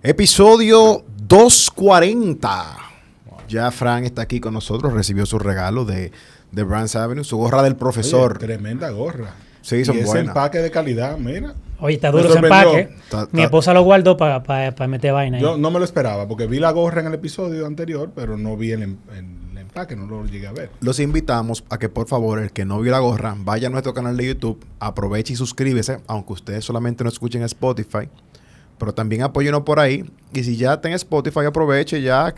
Episodio 240. Ya Fran está aquí con nosotros, recibió su regalo de Brands Avenue, su gorra del profesor. Oye, tremenda gorra. Sí, son y ese buenas. empaque de calidad, mira. Oye, está duro ese empaque. Ta- Mi esposa lo guardó para meter vaina ahí. Yo no me lo esperaba, porque vi la gorra en el episodio anterior, pero no vi el empaque, no lo llegué a ver. Los invitamos a que por favor, el que no vio la gorra, vaya a nuestro canal de YouTube, aproveche y suscríbese, aunque ustedes solamente nos escuchen en Spotify, pero también apóyenos por ahí. Y si ya está en Spotify, aproveche ya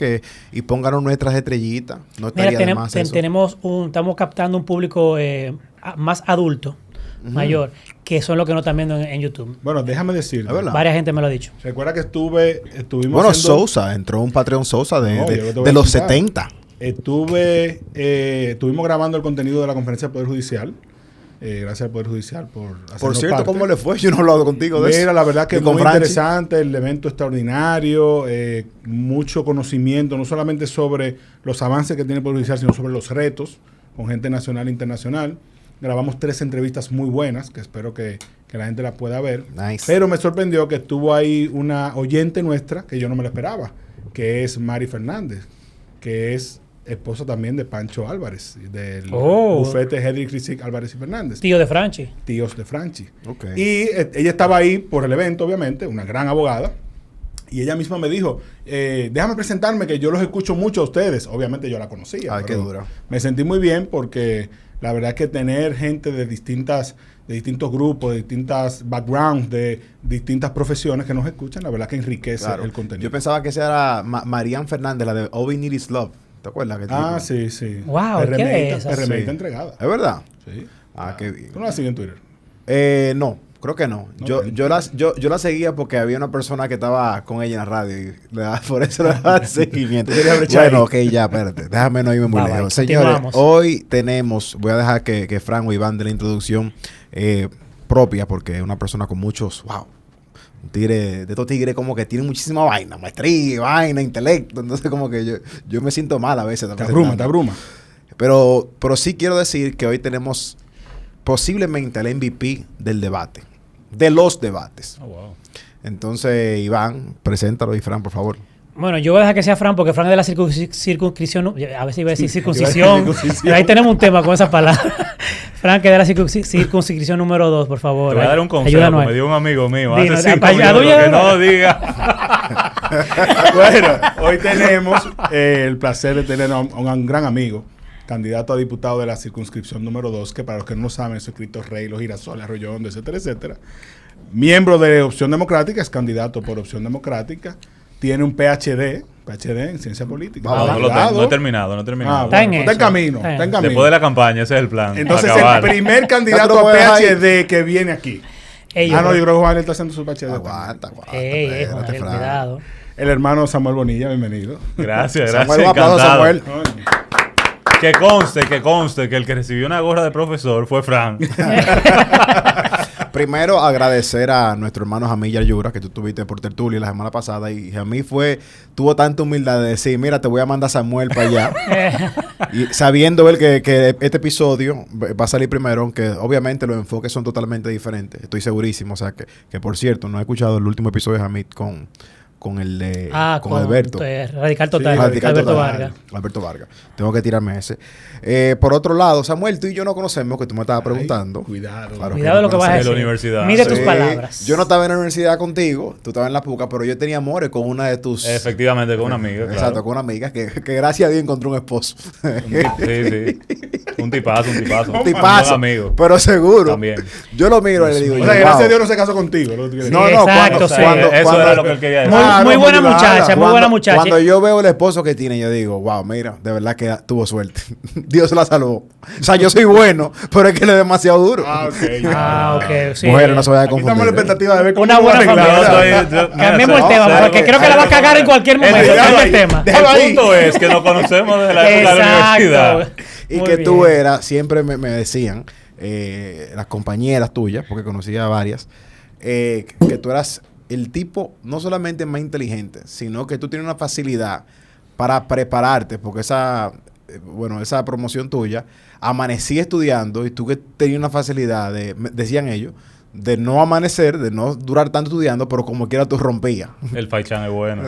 y pónganos nuestras estrellitas. No estaría Mira, de más eso. estamos captando un público más adulto, mayor, que son los que no están viendo en YouTube. Bueno, déjame decirte. Es verdad. Varias gente me lo ha dicho. Recuerda que estuvimos Bueno, haciendo... Sousa, entró un Patreon Sousa No, yo te de voy a los explicar. 70. Estuvimos grabando el contenido de la conferencia del Poder Judicial. Gracias al Poder Judicial por hacernos Por cierto, parte. ¿cómo le fue? Yo no he hablado contigo de eso. Mira, la verdad que Y con muy Franchi. interesante, el evento extraordinario, mucho conocimiento, no solamente sobre los avances que tiene el Poder Judicial, sino sobre los retos, con gente nacional e internacional. Grabamos 3 entrevistas muy buenas, que espero que la gente las pueda ver. Nice. Pero me sorprendió que estuvo ahí una oyente nuestra, que yo no me la esperaba, que es Mari Fernández, que es esposa también de Pancho Álvarez, del bufete Hedrick Rizig Álvarez y Fernández. Tío de Franchi. Tíos de Franchi. Ok. Y ella estaba ahí por el evento, obviamente, una gran abogada. Y ella misma me dijo, déjame presentarme, que yo los escucho mucho a ustedes. Obviamente yo la conocía. Ay, qué pero dura. Me sentí muy bien porque la verdad es que tener gente de distintos grupos, de distintas backgrounds, de distintas profesiones que nos escuchan, la verdad que enriquece Claro. el contenido. Yo pensaba que esa era Marianne Fernández, la de All We Need Is Love. ¿Te acuerdas? Sí, sí. Wow, ¿qué es eso? RMI Sí. está entregada. ¿Es verdad? Sí. Ah, qué bien. ¿Tú no la sigues en Twitter? No, creo que no. No, Yo la seguía porque había una persona que estaba con ella en la radio y por eso le daba seguimiento. Tú querías brechar Bueno, ahí. ok, ya, espérate. Déjame no irme muy Bye, lejos. bye. Señores, Continuamos. hoy voy a dejar que Fran o Iván de la introducción propia porque es una persona con muchos, un tigre, de estos tigres como que tienen muchísima vaina, maestría, vaina, intelecto. Entonces como que yo me siento mal a veces. Te abruma. Pero sí quiero decir que hoy tenemos posiblemente el MVP del debate, de los debates. Oh, wow. Entonces, Iván, preséntalo y Fran, por favor. Bueno, yo voy a dejar que sea Fran, porque Fran es de la circunscripción, a veces iba a decir circuncisión, Circuncisión. pero ahí tenemos un tema con esa palabra. Fran, que es de la circunscripción número 2, por favor. Te voy a dar un consejo Ayúdanos que me ahí. dio un amigo mío Dino, hace 5 para allá, minutos, doña- que no diga. Bueno, hoy tenemos el placer de tener a un gran amigo, candidato a diputado de la circunscripción número 2, que para los que no lo saben, es escrito Rey, Los Girasoles, Arroyo Hondo, etcétera, etcétera. Miembro de Opción Democrática, es candidato por Opción Democrática, tiene un PhD en Ciencia Política. Ah, No, no he terminado, no he terminado. Está en Está en eso. camino, Está en está en eso. camino. Después de la campaña, ese es el plan. Entonces, acabar. el primer Ya candidato tú lo a puedes dejar PhD que viene aquí. Ey, No, yo creo que Juan está haciendo su PhD. Aguanta. Ey, espérate, Fran. cuidado. El hermano Samuel Bonilla, bienvenido. Gracias, Samuel, gracias. un aplauso, Encantado. Samuel. Que conste que el que recibió una gorra de profesor fue Fran. Primero, agradecer a nuestro hermano Jamil Yayura, que tú tuviste por tertulia la semana pasada. Y Jamil tuvo tanta humildad de decir, mira, te voy a mandar a Samuel para allá. Y sabiendo él que este episodio va a salir primero, aunque obviamente los enfoques son totalmente diferentes. Estoy segurísimo. O sea, que por cierto, no he escuchado el último episodio de Jamil con el de con Alberto. Radical Total. Sí, Radical Alberto Total. Vargas. Alberto Vargas. Tengo que tirarme ese. Por otro lado, Samuel, tú y yo no conocemos, que tú me estabas preguntando. Cuidado. Claro Cuidado lo que vas a De decir. la universidad. Mide Sí. tus palabras. Yo no estaba en la universidad contigo, tú estabas en la PUCA, pero yo tenía amores con una de tus... Efectivamente, con una amiga. Exacto, Claro. con una amiga que gracias a Dios encontró un esposo. Sí. Un tipazo. Un tipazo, Un buen amigo. pero seguro. También. Yo lo miro y le digo, O yo, sea, que gracias a wow. Dios no se casó contigo. ¿No? Sí, No, exacto, sí. Eso era lo que él quería decir. Muy buena ayudarla. muchacha, muy buena muchacha. Cuando yo veo el esposo que tiene, yo digo, wow, mira, de verdad que tuvo suerte. Dios la salvó. O sea, yo soy bueno, pero es que él es demasiado duro. Ok, sí. Mujeres, no se vayan a Aquí estamos en la confundir. expectativa de ver cómo Una tú vas a buena arreglar. familia. Cambiemos el tema, porque creo que la va a cagar en cualquier momento. Déjalo Cambia ahí. el tema. Déjalo ahí. El punto es que nos conocemos desde la época de la universidad. Y Muy que bien. tú eras, siempre me decían, las compañeras tuyas, porque conocía a varias, que tú eras el tipo no solamente más inteligente, sino que tú tienes una facilidad para prepararte, porque esa promoción tuya, amanecí estudiando y tú que tenías una facilidad decían ellos, de no amanecer, de no durar tanto estudiando, pero como quiera tú rompías. El Faichan es bueno.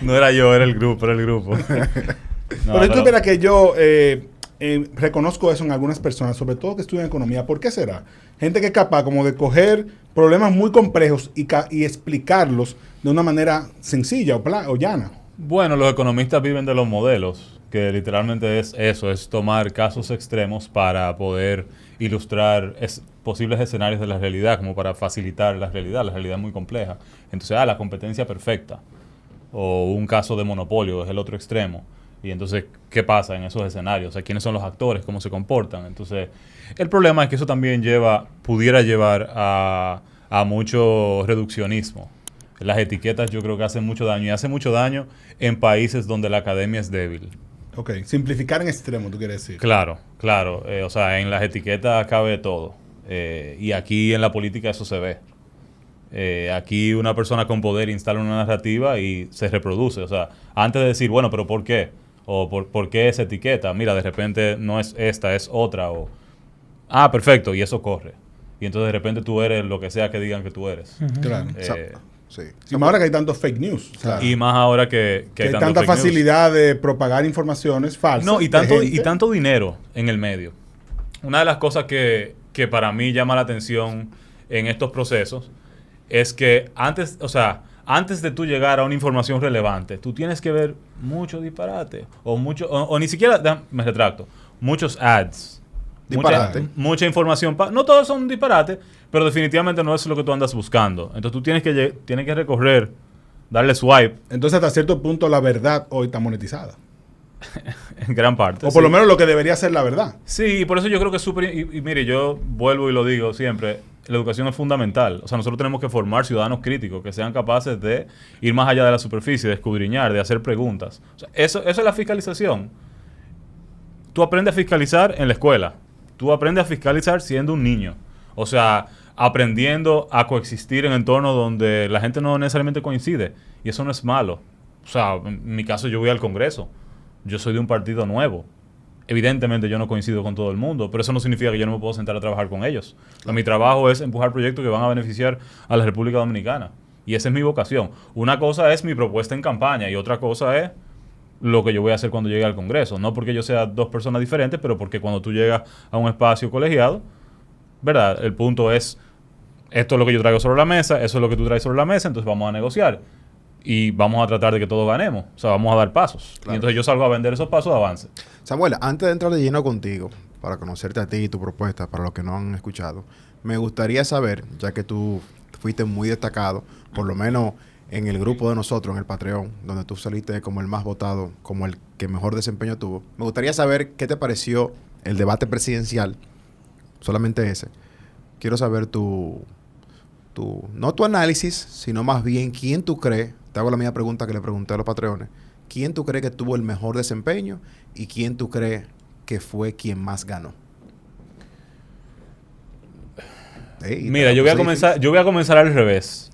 No era yo, era el grupo, No, pero esto verá que yo reconozco eso en algunas personas, sobre todo que estudian economía. ¿Por qué será? Gente que es capaz como de coger problemas muy complejos y explicarlos de una manera sencilla o llana. Bueno, los economistas viven de los modelos, que literalmente es eso, es tomar casos extremos para poder ilustrar posibles escenarios de la realidad, como para facilitar la realidad es muy compleja. Entonces, la competencia perfecta, o un caso de monopolio es el otro extremo. Y entonces, ¿qué pasa en esos escenarios? O sea, ¿quiénes son los actores? ¿Cómo se comportan? Entonces, el problema es que eso también pudiera llevar a mucho reduccionismo. Las etiquetas yo creo que hacen mucho daño, y hace mucho daño en países donde la academia es débil. Ok, simplificar en extremo, tú quieres decir. Claro. O sea, en las etiquetas cabe todo. Y aquí en la política eso se ve. Aquí una persona con poder instala una narrativa y se reproduce. O sea, antes de decir, bueno, pero ¿por qué? O ¿por qué esa etiqueta? Mira, de repente no es esta, es otra. O, perfecto, y eso corre. Y entonces de repente tú eres lo que sea que digan que tú eres. Claro. Sí. Y más ahora que hay tantos fake news. O sea, Y más ahora que hay tanto tanta fake news. facilidad de propagar informaciones falsas. No, y de gente. tanto dinero en el medio. Una de las cosas que para mí llama la atención en estos procesos es que antes de tú llegar a una información relevante, tú tienes que ver mucho disparate. O ni siquiera, me retracto, muchos ads. Disparate. Mucha información. No todos son disparates, pero definitivamente no es lo que tú andas buscando. Entonces tú tienes que recorrer, darle swipe. Entonces, hasta cierto punto, la verdad hoy está monetizada. En gran parte. O por lo menos lo que debería ser la verdad. Sí, y por eso yo creo que es súper... Y mire, yo vuelvo y lo digo siempre, la educación es fundamental. O sea, nosotros tenemos que formar ciudadanos críticos que sean capaces de ir más allá de la superficie, de escudriñar, de hacer preguntas. O sea, eso es la fiscalización. Tú aprendes a fiscalizar en la escuela. Tú aprendes a fiscalizar siendo un niño. O sea, aprendiendo a coexistir en entornos donde la gente no necesariamente coincide. Y eso no es malo. O sea, en mi caso yo voy al Congreso. Yo soy de un partido nuevo. Evidentemente yo no coincido con todo el mundo, pero eso no significa que yo no me puedo sentar a trabajar con ellos. O sea, mi trabajo es empujar proyectos que van a beneficiar a la República Dominicana. Y esa es mi vocación. Una cosa es mi propuesta en campaña y otra cosa es lo que yo voy a hacer cuando llegue al Congreso. No porque yo sea dos personas diferentes, pero porque cuando tú llegas a un espacio colegiado, ¿verdad? El punto es, esto es lo que yo traigo sobre la mesa, eso es lo que tú traes sobre la mesa, entonces vamos a negociar. Y vamos a tratar de que todos ganemos. O sea, vamos a dar pasos. Claro. Y entonces yo salgo a vender esos pasos de avance. Samuel, antes de entrar de lleno contigo, para conocerte a ti y tu propuesta, para los que no han escuchado, me gustaría saber, ya que tú fuiste muy destacado, por lo menos en el grupo de nosotros, en el Patreon, donde tú saliste como el más votado, como el que mejor desempeño tuvo, me gustaría saber qué te pareció el debate presidencial, solamente ese. Quiero saber no tu análisis, sino más bien quién tú crees, te hago la misma pregunta que le pregunté a los patreones, quién tú crees que tuvo el mejor desempeño y quién tú crees que fue quien más ganó. Mira, yo voy a comenzar al revés,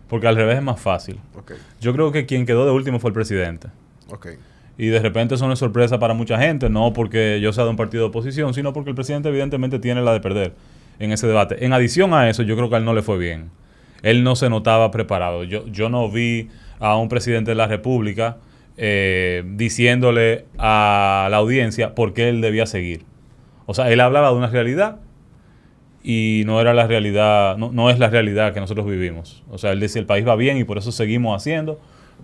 porque al revés es más fácil. Okay. Yo creo que quien quedó de último fue el presidente. Okay. Y de repente eso no es sorpresa para mucha gente, no porque yo sea de un partido de oposición, sino porque el presidente evidentemente tiene la de perder en ese debate. En adición a eso, yo creo que a él no le fue bien. Él no se notaba preparado. Yo no vi a un presidente de la República diciéndole a la audiencia por qué él debía seguir. O sea, él hablaba de una realidad y no era la realidad, no es la realidad que nosotros vivimos. O sea, él decía el país va bien y por eso seguimos haciendo,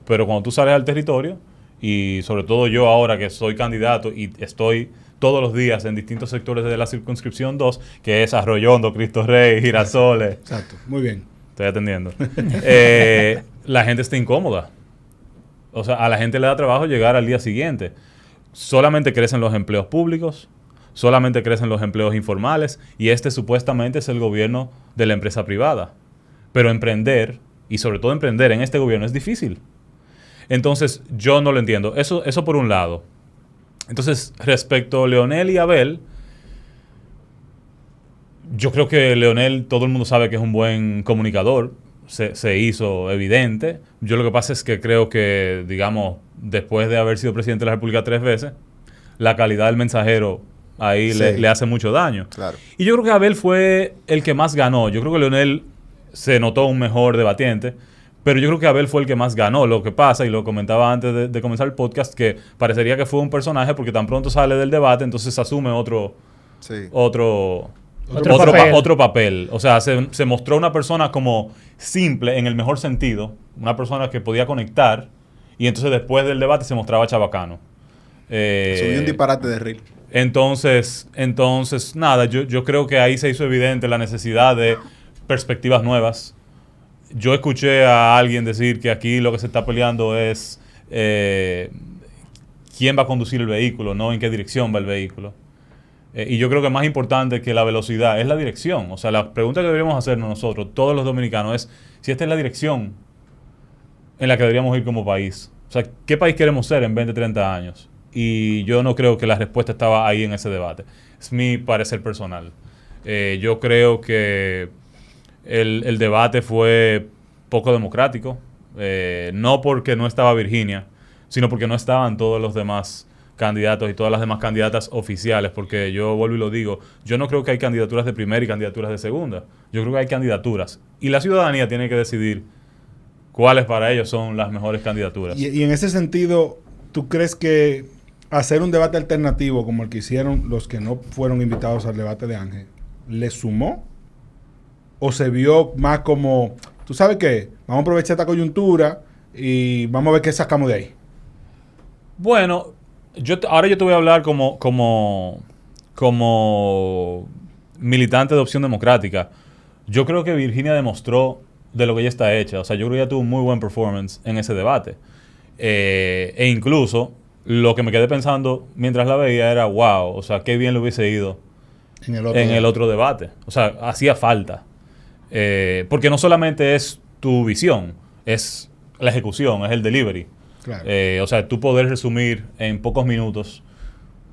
pero cuando tú sales al territorio, y sobre todo yo ahora que soy candidato y estoy todos los días en distintos sectores de la circunscripción 2, que es Arroyo Hondo, Cristo Rey, Girasoles. Exacto, muy bien. Estoy atendiendo. La gente está incómoda. O sea, a la gente le da trabajo llegar al día siguiente. Solamente crecen los empleos públicos, solamente crecen los empleos informales, y supuestamente es el gobierno de la empresa privada. Pero emprender, y sobre todo emprender en este gobierno, es difícil. Entonces, yo no lo entiendo. Eso por un lado. Entonces, respecto a Leonel y Abel, yo creo que Leonel, todo el mundo sabe que es un buen comunicador. Se hizo evidente. Yo lo que pasa es que creo que, digamos, después de haber sido presidente de la República 3 veces, la calidad del mensajero ahí Sí. le hace mucho daño. Claro. Y yo creo que Abel fue el que más ganó. Yo creo que Leonel se notó un mejor debatiente, pero yo creo que Abel fue el que más ganó. Lo que pasa, y lo comentaba antes de comenzar el podcast, que parecería que fue un personaje porque tan pronto sale del debate, entonces asume otro papel. O sea, se mostró una persona como simple en el mejor sentido, una persona que podía conectar, y entonces después del debate se mostraba chabacano. Subió un disparate de reel. Entonces, nada, yo creo que ahí se hizo evidente la necesidad de perspectivas nuevas. Yo escuché a alguien decir que aquí lo que se está peleando es quién va a conducir el vehículo, no en qué dirección va el vehículo. Y yo creo que más importante que la velocidad es la dirección. O sea, la pregunta que deberíamos hacernos nosotros, todos los dominicanos, es si esta es la dirección en la que deberíamos ir como país. O sea, ¿qué país queremos ser en 20, 30 años? Y yo no creo que la respuesta estaba ahí en ese debate. Es mi parecer personal. Yo creo que el debate fue poco democrático. No porque no estaba Virginia, sino porque no estaban todos los demás candidatos y todas las demás candidatas oficiales, porque yo vuelvo y lo digo, yo no creo que hay candidaturas de primera y candidaturas de segunda. Yo creo que hay candidaturas. Y la ciudadanía tiene que decidir cuáles para ellos son las mejores candidaturas. Y en ese sentido, ¿tú crees que hacer un debate alternativo como el que hicieron los que no fueron invitados al debate de Ángel, le sumó? ¿O se vio más como, tú sabes qué, vamos a aprovechar esta coyuntura y vamos a ver qué sacamos de ahí? Bueno, ahora yo te voy a hablar como militante de Opción Democrática. Yo creo que Virginia demostró de lo que ella está hecha. O sea, yo creo que ella tuvo un muy buen performance en ese debate. E incluso, lo que me quedé pensando mientras la veía era, wow, o sea, qué bien le hubiese ido en el otro debate. O sea, hacía falta. Porque no solamente es tu visión, es la ejecución, es el delivery. Claro. O sea, tú poder resumir en pocos minutos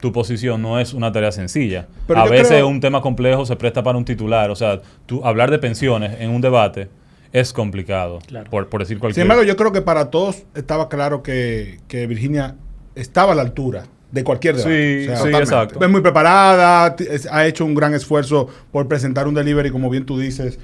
tu posición no es una tarea sencilla. Pero a veces creo... un tema complejo se presta para un titular. O sea, hablar de pensiones en un debate es complicado, claro, por decir cualquier... Sin embargo, yo creo que para todos estaba claro que Virginia estaba a la altura de cualquier debate. Sí, o sea, sí, exacto. Es muy preparada, ha hecho un gran esfuerzo por presentar un delivery, como bien tú dices,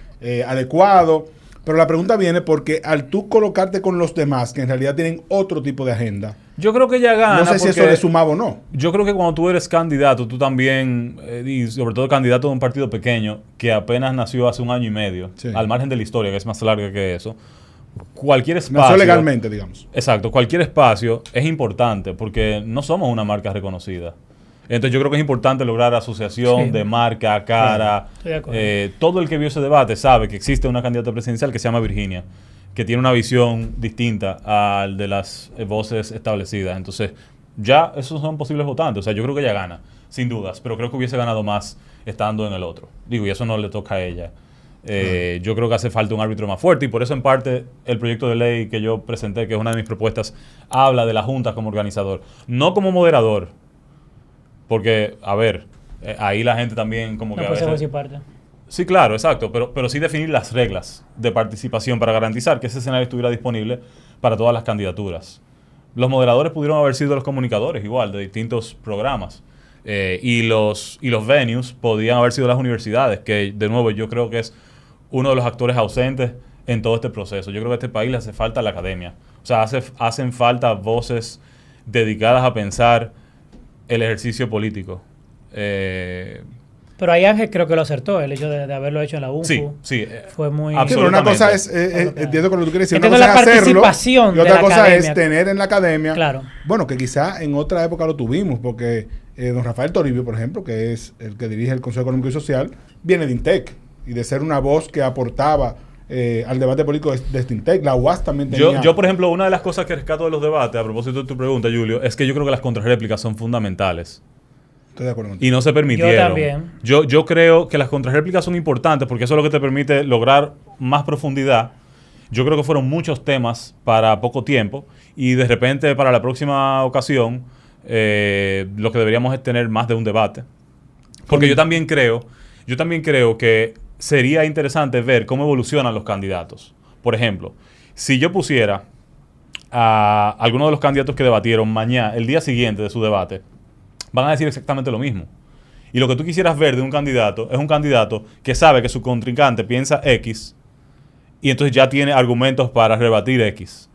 adecuado. Pero la pregunta viene porque al tú colocarte con los demás, que en realidad tienen otro tipo de agenda, yo creo que ella gana. no sé si eso le sumaba o no. Yo creo que cuando tú eres candidato, tú también, y sobre todo candidato de un partido pequeño, que apenas nació hace 1 año y medio, Sí. al margen de la historia, que es más larga que eso, cualquier espacio... Nació legalmente, digamos. Exacto, cualquier espacio es importante porque no somos una marca reconocida. Entonces yo creo que es importante lograr asociación Sí. de marca, cara. Estoy de acuerdo. Todo el que vio ese debate sabe que existe una candidata presidencial que se llama Virginia, que tiene una visión distinta al de las voces establecidas. Entonces ya esos son posibles votantes. O sea, yo creo que ella gana, sin dudas, pero creo que hubiese ganado más estando en el otro. Digo, y eso no le toca a ella. Yo creo que hace falta un árbitro más fuerte y por eso en parte el proyecto de ley que yo presenté, que es una de mis propuestas, habla de la Junta como organizador, no como moderador. Porque, a ver, ahí la gente también como No que a puede ser veces... juez y parte. Sí, claro, exacto, pero sí definir las reglas de participación para garantizar que ese escenario estuviera disponible para todas las candidaturas. Los moderadores pudieron haber sido los comunicadores igual, de distintos programas. Y los venues podían haber sido las universidades, que de nuevo yo creo que es uno de los actores ausentes en todo este proceso. Yo creo que a este país le hace falta la academia. O sea, hacen falta voces dedicadas a pensar el ejercicio político. Pero ahí Ángel creo que lo acertó, el hecho de haberlo hecho en la UNFU. Sí, sí. Fue muy... Sí, pero una cosa es, Absolutamente. entiendo con lo que tú quieres decir, Entiendo una cosa la es hacerlo participación y otra de la cosa academia. es tener en la academia, Claro. bueno, que quizá en otra época lo tuvimos, porque don Rafael Toribio, por ejemplo, que es el que dirige el Consejo Económico y Social, viene de INTEC y de ser una voz que aportaba al debate político de INTEC. La UAS también tenía... Yo, por ejemplo, una de las cosas que rescato de los debates, a propósito de tu pregunta, Julio, es que yo creo que las contrarréplicas son fundamentales. Estoy de acuerdo contigo. Y no se permitieron. Yo también. Yo creo que las contrarréplicas son importantes porque eso es lo que te permite lograr más profundidad. Yo creo que fueron muchos temas para poco tiempo y de repente para la próxima ocasión lo que deberíamos es tener más de un debate. Porque yo también creo que sería interesante ver cómo evolucionan los candidatos. Por ejemplo, si yo pusiera a algunos de los candidatos que debatieron mañana, el día siguiente de su debate, van a decir exactamente lo mismo. Y lo que tú quisieras ver de un candidato es un candidato que sabe que su contrincante piensa X y entonces ya tiene argumentos para rebatir X.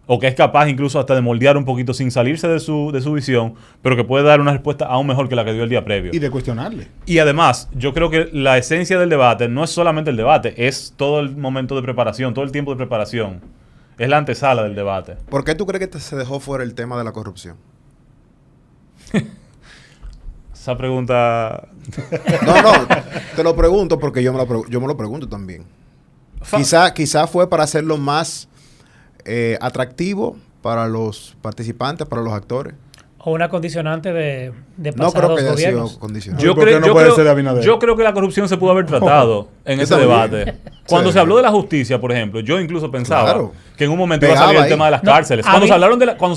O que es capaz incluso hasta de moldear un poquito sin salirse de su visión, pero que puede dar una respuesta aún mejor que la que dio el día previo. Y de cuestionarle. Y además, yo creo que la esencia del debate no es solamente el debate, es todo el momento de preparación, todo el tiempo de preparación. Es la antesala del debate. ¿Por qué tú crees que se dejó fuera el tema de la corrupción? Esa pregunta... No, te lo pregunto porque yo me lo pregunto también. Quizá fue para hacerlo más atractivo para los participantes, para los actores. O una condicionante de No creo pasados que haya gobiernos. sido condicionante. Yo creo- no puede ser de Abinader. yo creo que la corrupción se pudo haber tratado en Yo ese también. debate. Cuando Sí. se habló de la justicia, por ejemplo, yo incluso pensaba Claro. que en un momento iba a Pegaba salir el ahí. tema de las No, cárceles. a Cuando mí- se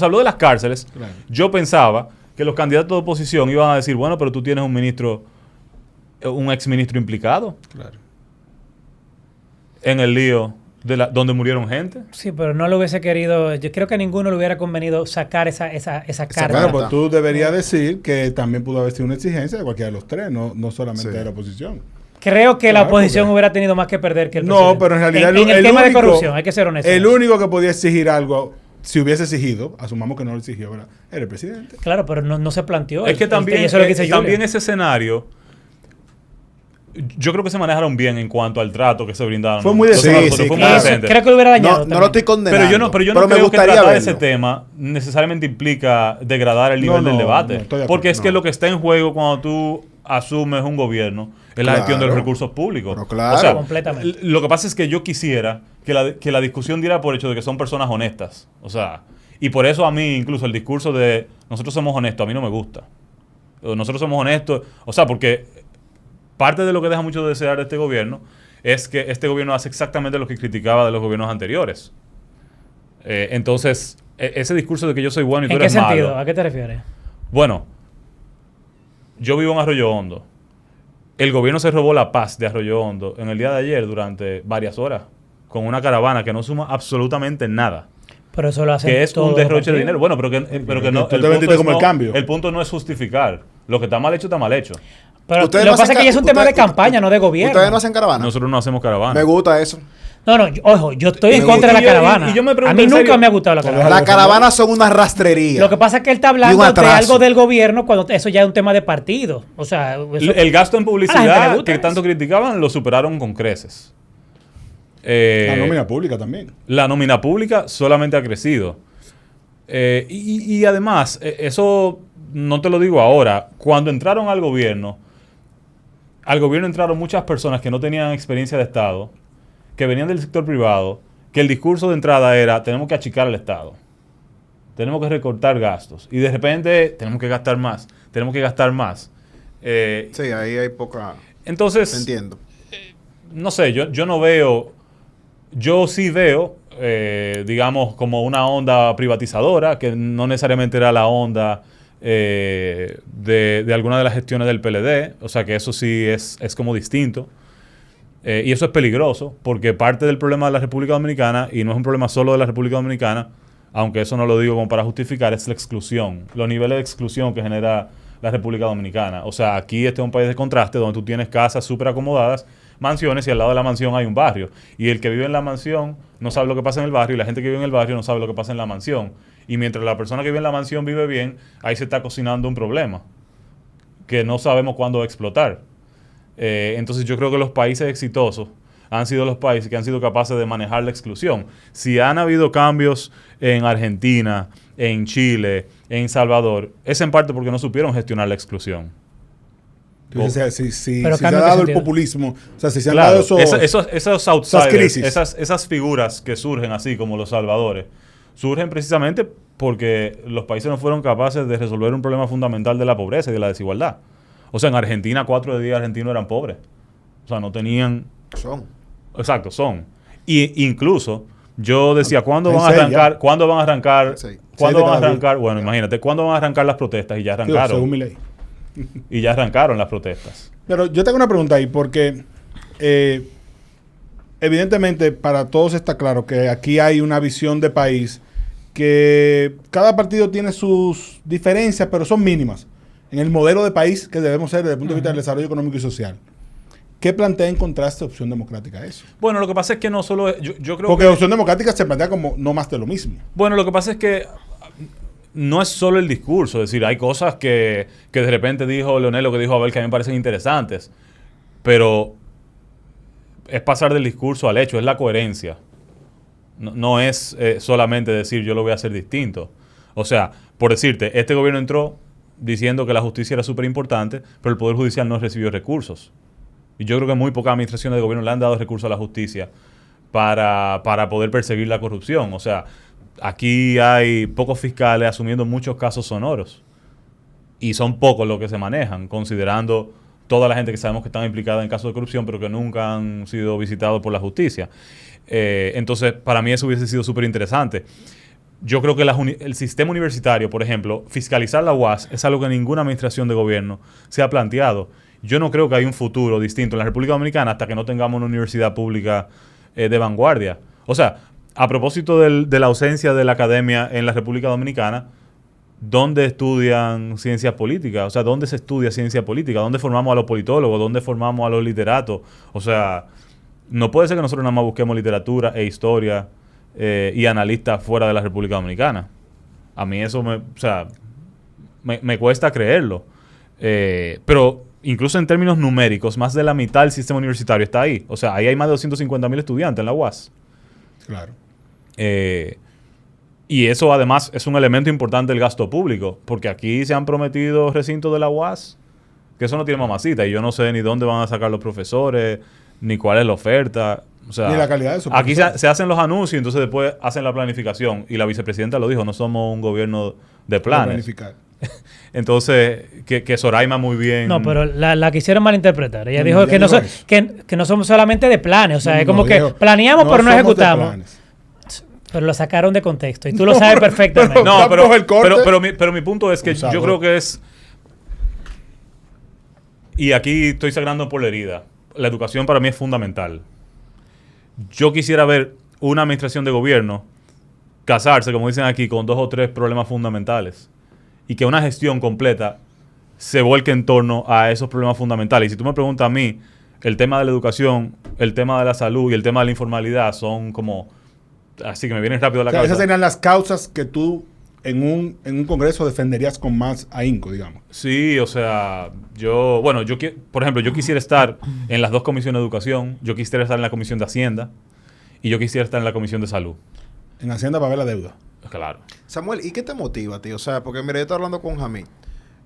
habló de las cárceles, Claro. yo pensaba que los candidatos de oposición iban a decir, bueno, pero tú tienes un ex ministro implicado Claro. en el lío donde murieron gente. Sí, pero no lo hubiese querido. Yo creo que a ninguno le hubiera convenido sacar esa carta. Bueno, pues tú deberías decir que también pudo haber sido una exigencia de cualquiera de los tres, no solamente Sí. de la oposición. Creo que la Claro, oposición porque- hubiera tenido más que perder que el No, presidente. pero en realidad En el tema de único- corrupción, hay que ser honesto. El único que podía exigir algo, si hubiese exigido, asumamos que no lo exigió, ¿verdad? Era el presidente. Claro, pero no se planteó. Es que también, y eso es lo que dice también Julia. ese escenario, yo creo que se manejaron bien en cuanto al trato que se brindaron. Fue muy Los decente. nosotros, Sí, fue sí, muy claro. decente. Creo que lo hubiera dañado. No también. lo estoy condenando. Pero yo no me creo que gustaría tratar verlo. ese tema necesariamente implica degradar el No, nivel del no, debate. no, estoy de Porque acuerdo. es que lo que está en juego cuando tú asumes un gobierno es la gestión de los Claro. recursos públicos. Pero claro. O sea, Completamente. lo que pasa es que yo quisiera que la discusión diera por hecho de que son personas honestas. O sea, y por eso a mí incluso el discurso de nosotros somos honestos, a mí no me gusta. O nosotros somos honestos. O sea, porque parte de lo que deja mucho de desear de este gobierno es que este gobierno hace exactamente lo que criticaba de los gobiernos anteriores. Entonces, ese discurso de que yo soy bueno y tú ¿En qué eres sentido? malo. ¿A qué te refieres? Bueno, yo vivo en Arroyo Hondo. El gobierno se robó la paz de Arroyo Hondo en el día de ayer durante varias horas con una caravana que no suma absolutamente nada. Pero eso lo hacen Que es todos un los derroche de partidos. dinero. Bueno, pero que no. Tú te vendiste como el cambio. El punto no es justificar. Lo que está mal hecho, está mal hecho. Pero Ustedes lo no que pasa hacen es que ya es un tema de ustedes- campaña, no de gobierno. ¿Ustedes no hacen caravana? Nosotros no hacemos caravana. Me gusta eso. No, ojo, yo estoy en Me contra de la gusta. caravana. Y yo me pregunto a mí en nunca serio- me ha gustado la caravana. Las caravanas son una rastrería. Lo que pasa es que él está Y un hablando de atraso. algo del gobierno cuando eso ya es un tema de partido. O sea, eso- El gasto en a la gente le publicidad gusta que eso. tanto criticaban lo superaron con creces. La nómina pública también. La nómina pública solamente ha crecido. Y además, eso no te lo digo ahora, cuando entraron al gobierno entraron muchas personas que no tenían experiencia de Estado, que venían del sector privado, que el discurso de entrada era, tenemos que achicar al Estado, tenemos que recortar gastos, y de repente tenemos que gastar más, tenemos que gastar más. Sí, ahí hay poca... Entonces, Entiendo. no sé, yo no veo, yo sí veo, digamos, como una onda privatizadora, que no necesariamente era la onda de alguna de las gestiones del PLD, o sea que eso sí es como distinto. Y eso es peligroso, porque parte del problema de la República Dominicana, y no es un problema solo de la República Dominicana, aunque eso no lo digo como para justificar, es la exclusión, los niveles de exclusión que genera la República Dominicana. O sea, aquí este es un país de contraste donde tú tienes casas súper acomodadas, mansiones, y al lado de la mansión hay un barrio. Y el que vive en la mansión no sabe lo que pasa en el barrio, y la gente que vive en el barrio no sabe lo que pasa en la mansión. Y mientras la persona que vive en la mansión vive bien, ahí se está cocinando un problema que no sabemos cuándo va a explotar. Entonces yo creo que los países exitosos han sido los países que han sido capaces de manejar la exclusión. Si han habido cambios en Argentina, en Chile, en Salvador, es en parte porque no supieron gestionar la exclusión. O sea, si Pero se ha cambio en qué dado el sentido. populismo, o sea, si se han Claro, dado esos outsiders, crisis. esas figuras que surgen así como los salvadores, surgen precisamente porque los países no fueron capaces de resolver un problema fundamental de la pobreza y de la desigualdad. O sea, en Argentina 4 de 10 argentinos eran pobres. O sea, no tenían... Son. Exacto, son. Y incluso yo decía, ¿cuándo En van a seis arrancar? ya. ¿Cuándo van a arrancar? Sí. ¿Cuándo Seis de van a cada arrancar? Bueno, imagínate, ¿cuándo van a arrancar las protestas? Y ya Digo, arrancaron. según mi ley. Y ya arrancaron las protestas. Pero yo tengo una pregunta ahí, porque evidentemente para todos está claro que aquí hay una visión de país que cada partido tiene sus diferencias, pero son mínimas en el modelo de país que debemos ser desde el punto de vista del desarrollo económico y social. ¿Qué plantea en contraste Opción Democrática a eso? Bueno, lo que pasa es que no solo... Yo creo Porque que... Opción Democrática se plantea como no más de lo mismo. Bueno, lo que pasa es que no es solo el discurso. Es decir, hay cosas que de repente dijo Leonel, lo que dijo Abel, que a mí me parecen interesantes. Pero es pasar del discurso al hecho, es la coherencia. No es solamente decir yo lo voy a hacer distinto. O sea, por decirte, este gobierno entró diciendo que la justicia era súper importante, pero el Poder Judicial no recibió recursos. Y yo creo que muy pocas administraciones de gobierno le han dado recursos a la justicia para poder perseguir la corrupción. O sea, aquí hay pocos fiscales asumiendo muchos casos sonoros. Y son pocos los que se manejan, considerando toda la gente que sabemos que están implicada en casos de corrupción, pero que nunca han sido visitados por la justicia. Entonces, para mí eso hubiese sido súper interesante. Yo creo que el sistema universitario, por ejemplo, fiscalizar la UAS es algo que ninguna administración de gobierno se ha planteado. Yo no creo que hay un futuro distinto en la República Dominicana hasta que no tengamos una universidad pública de vanguardia. O sea, a propósito de la ausencia de la academia en la República Dominicana, ¿dónde estudian ciencias políticas? O sea, ¿dónde se estudia ciencia política? ¿Dónde formamos a los politólogos? ¿Dónde formamos a los literatos? O sea, no puede ser que nosotros nada más busquemos literatura e historia y analistas fuera de la República Dominicana. A mí eso me cuesta creerlo. Pero incluso en términos numéricos, más de la mitad del sistema universitario está ahí. O sea, ahí hay más de 250,000 estudiantes en la UAS. Claro. Y eso además es un elemento importante del gasto público, porque aquí se han prometido recintos de la UAS, que eso no tiene mamacita, y yo no sé ni dónde van a sacar los profesores, ni cuál es la oferta. O sea, ni la calidad de esos aquí se hacen los anuncios y entonces después hacen la planificación. Y la vicepresidenta lo dijo, no somos un gobierno de planes. Planificar. Entonces, que Soraima muy bien... No, pero la quisieron malinterpretar. Ella dijo que no somos solamente de planes. O sea, es como que planeamos pero no ejecutamos. Pero lo sacaron de contexto y tú lo sabes perfectamente. No, pero mi punto es que yo creo que es... Y aquí estoy sangrando por la herida. La educación para mí es fundamental. Yo quisiera ver una administración de gobierno casarse, como dicen aquí, con 2 o 3 problemas fundamentales. Y que una gestión completa se vuelque en torno a esos problemas fundamentales. Y si tú me preguntas a mí, el tema de la educación, el tema de la salud y el tema de la informalidad son como... Así que me vienen rápido a la cabeza. Esas serían las causas que tú en un congreso defenderías con más ahínco, digamos. Sí, o sea, por ejemplo, yo quisiera estar en las 2 comisiones de educación, yo quisiera estar en la comisión de Hacienda y yo quisiera estar en la comisión de salud. En Hacienda para ver la deuda. Claro. Samuel, ¿y qué te motiva, tío? O sea, porque mira, yo estaba hablando con Jamí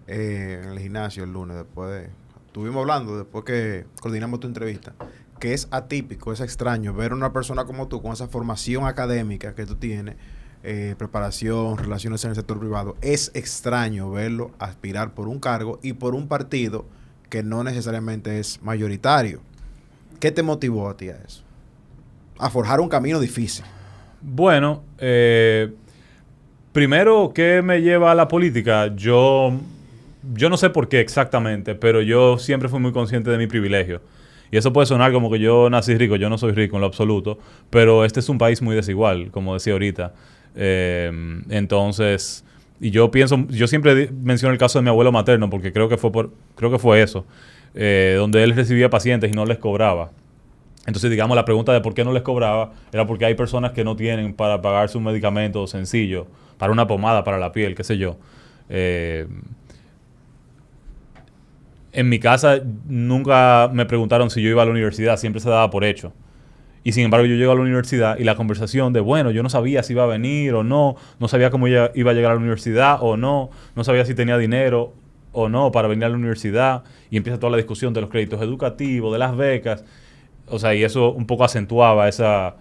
en el gimnasio el lunes, estuvimos hablando después que coordinamos tu entrevista, que es atípico, es extraño ver a una persona como tú con esa formación académica que tú tienes, preparación, relaciones en el sector privado. Es extraño verlo aspirar por un cargo y por un partido que no necesariamente es mayoritario. ¿Qué te motivó a ti a eso? A forjar un camino difícil. Bueno, primero, ¿qué me lleva a la política? Yo no sé por qué exactamente, pero yo siempre fui muy consciente de mi privilegio. Y eso puede sonar como que yo nací rico. Yo no soy rico en lo absoluto, pero este es un país muy desigual, como decía ahorita. Entonces, y yo siempre menciono el caso de mi abuelo materno, porque creo que fue eso, donde él recibía pacientes y no les cobraba. Entonces, digamos, la pregunta de por qué no les cobraba era porque hay personas que no tienen para pagarse un medicamento sencillo, para una pomada para la piel, qué sé yo. En mi casa nunca me preguntaron si yo iba a la universidad, siempre se daba por hecho. Y sin embargo yo llego a la universidad y la conversación de, bueno, yo no sabía si iba a venir o no sabía cómo ella iba a llegar a la universidad o no sabía si tenía dinero o no para venir a la universidad. Y empieza toda la discusión de los créditos educativos, de las becas. O sea, y eso un poco acentuaba esa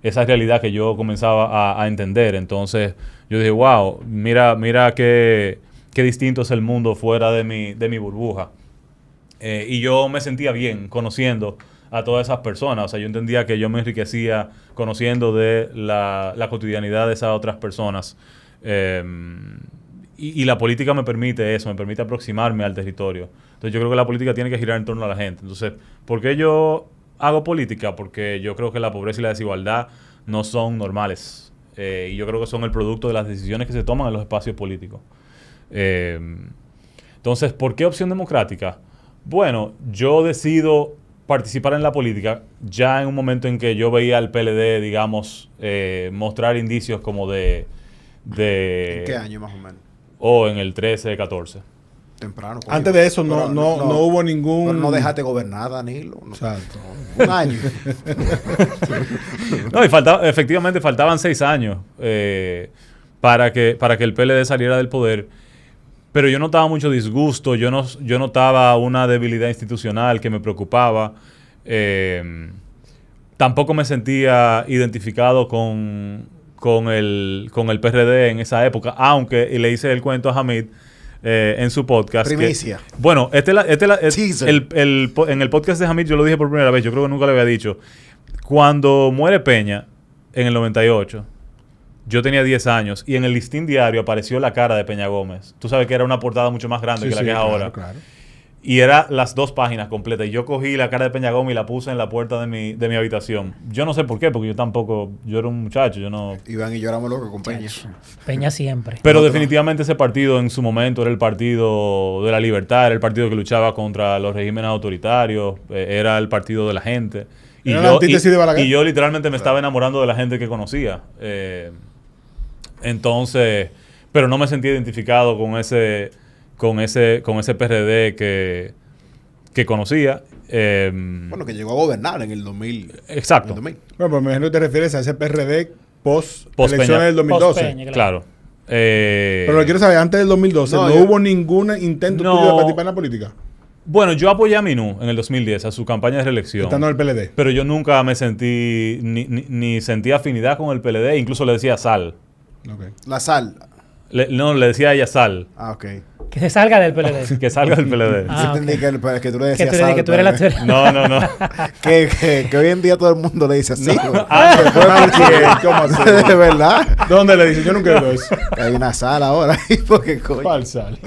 realidad que yo comenzaba a entender. Entonces yo dije, wow, mira qué distinto es el mundo fuera de mi burbuja. Y yo me sentía bien conociendo a todas esas personas. O sea, yo entendía que yo me enriquecía conociendo de la cotidianidad de esas otras personas. Y la política me permite eso, me permite aproximarme al territorio. Entonces yo creo que la política tiene que girar en torno a la gente. Entonces, ¿por qué yo hago política? Porque yo creo que la pobreza y la desigualdad no son normales. Y yo creo que son el producto de las decisiones que se toman en los espacios políticos. Entonces Entonces, ¿por qué Opción Democrática? Bueno, yo decido participar en la política ya en un momento en que yo veía al PLD, digamos, mostrar indicios como de... ¿En qué año más o menos? O en el 13, 14. Temprano. Antes de eso no hubo ningún... Pero no dejaste gobernar, Danilo. No. Exacto. Un año. No, y efectivamente faltaban 6 años para que el PLD saliera del poder. Pero yo notaba mucho disgusto, yo notaba una debilidad institucional que me preocupaba. Tampoco me sentía identificado con el PRD en esa época, aunque, y le hice el cuento a Hamid en su podcast. Primicia. Bueno, en el podcast de Hamid yo lo dije por primera vez, yo creo que nunca lo había dicho. Cuando muere Peña, en el 98, yo tenía 10 años y en el Listín Diario apareció la cara de Peña Gómez. Tú sabes que era una portada mucho más grande que la que es ahora. Claro. Y era las 2 páginas completas. Y yo cogí la cara de Peña Gómez y la puse en la puerta de mi habitación. Yo no sé por qué, porque yo era un muchacho, yo no... Iván y yo éramos locos con Peña. Peña siempre. Pero definitivamente ese partido en su momento era el partido de la libertad, era el partido que luchaba contra los regímenes autoritarios, era el partido de la gente. Y yo literalmente me estaba enamorando de la gente que conocía. Entonces, pero no me sentía identificado con ese PRD que conocía. Bueno, que llegó a gobernar en el 2000. Exacto. En el 2000. Bueno, pues me imagino que te refieres a ese PRD post elecciones Peña. del 2012. Peña, Claro. Pero lo quiero saber, antes del 2012, ¿no hubo ningún intento tuyo de participar en la política? Bueno, yo apoyé a Minú en el 2010, a su campaña de reelección. Estando en el PLD. Pero yo nunca me sentí, ni sentí afinidad con el PLD, incluso le decía Sal. Okay. La sal. Le decía a ella Sal. Ah, ok. Que se salga del PLD. Que salga del PLD. Ah, Yo entendí que tú le decías que sal. tú eres la... No. que hoy en día todo el mundo le dice así. No. ¿Cómo así? De verdad. ¿Dónde le dices? Yo nunca he oído eso. Hay una sal ahora. Porque coño. ¿Cuál sal?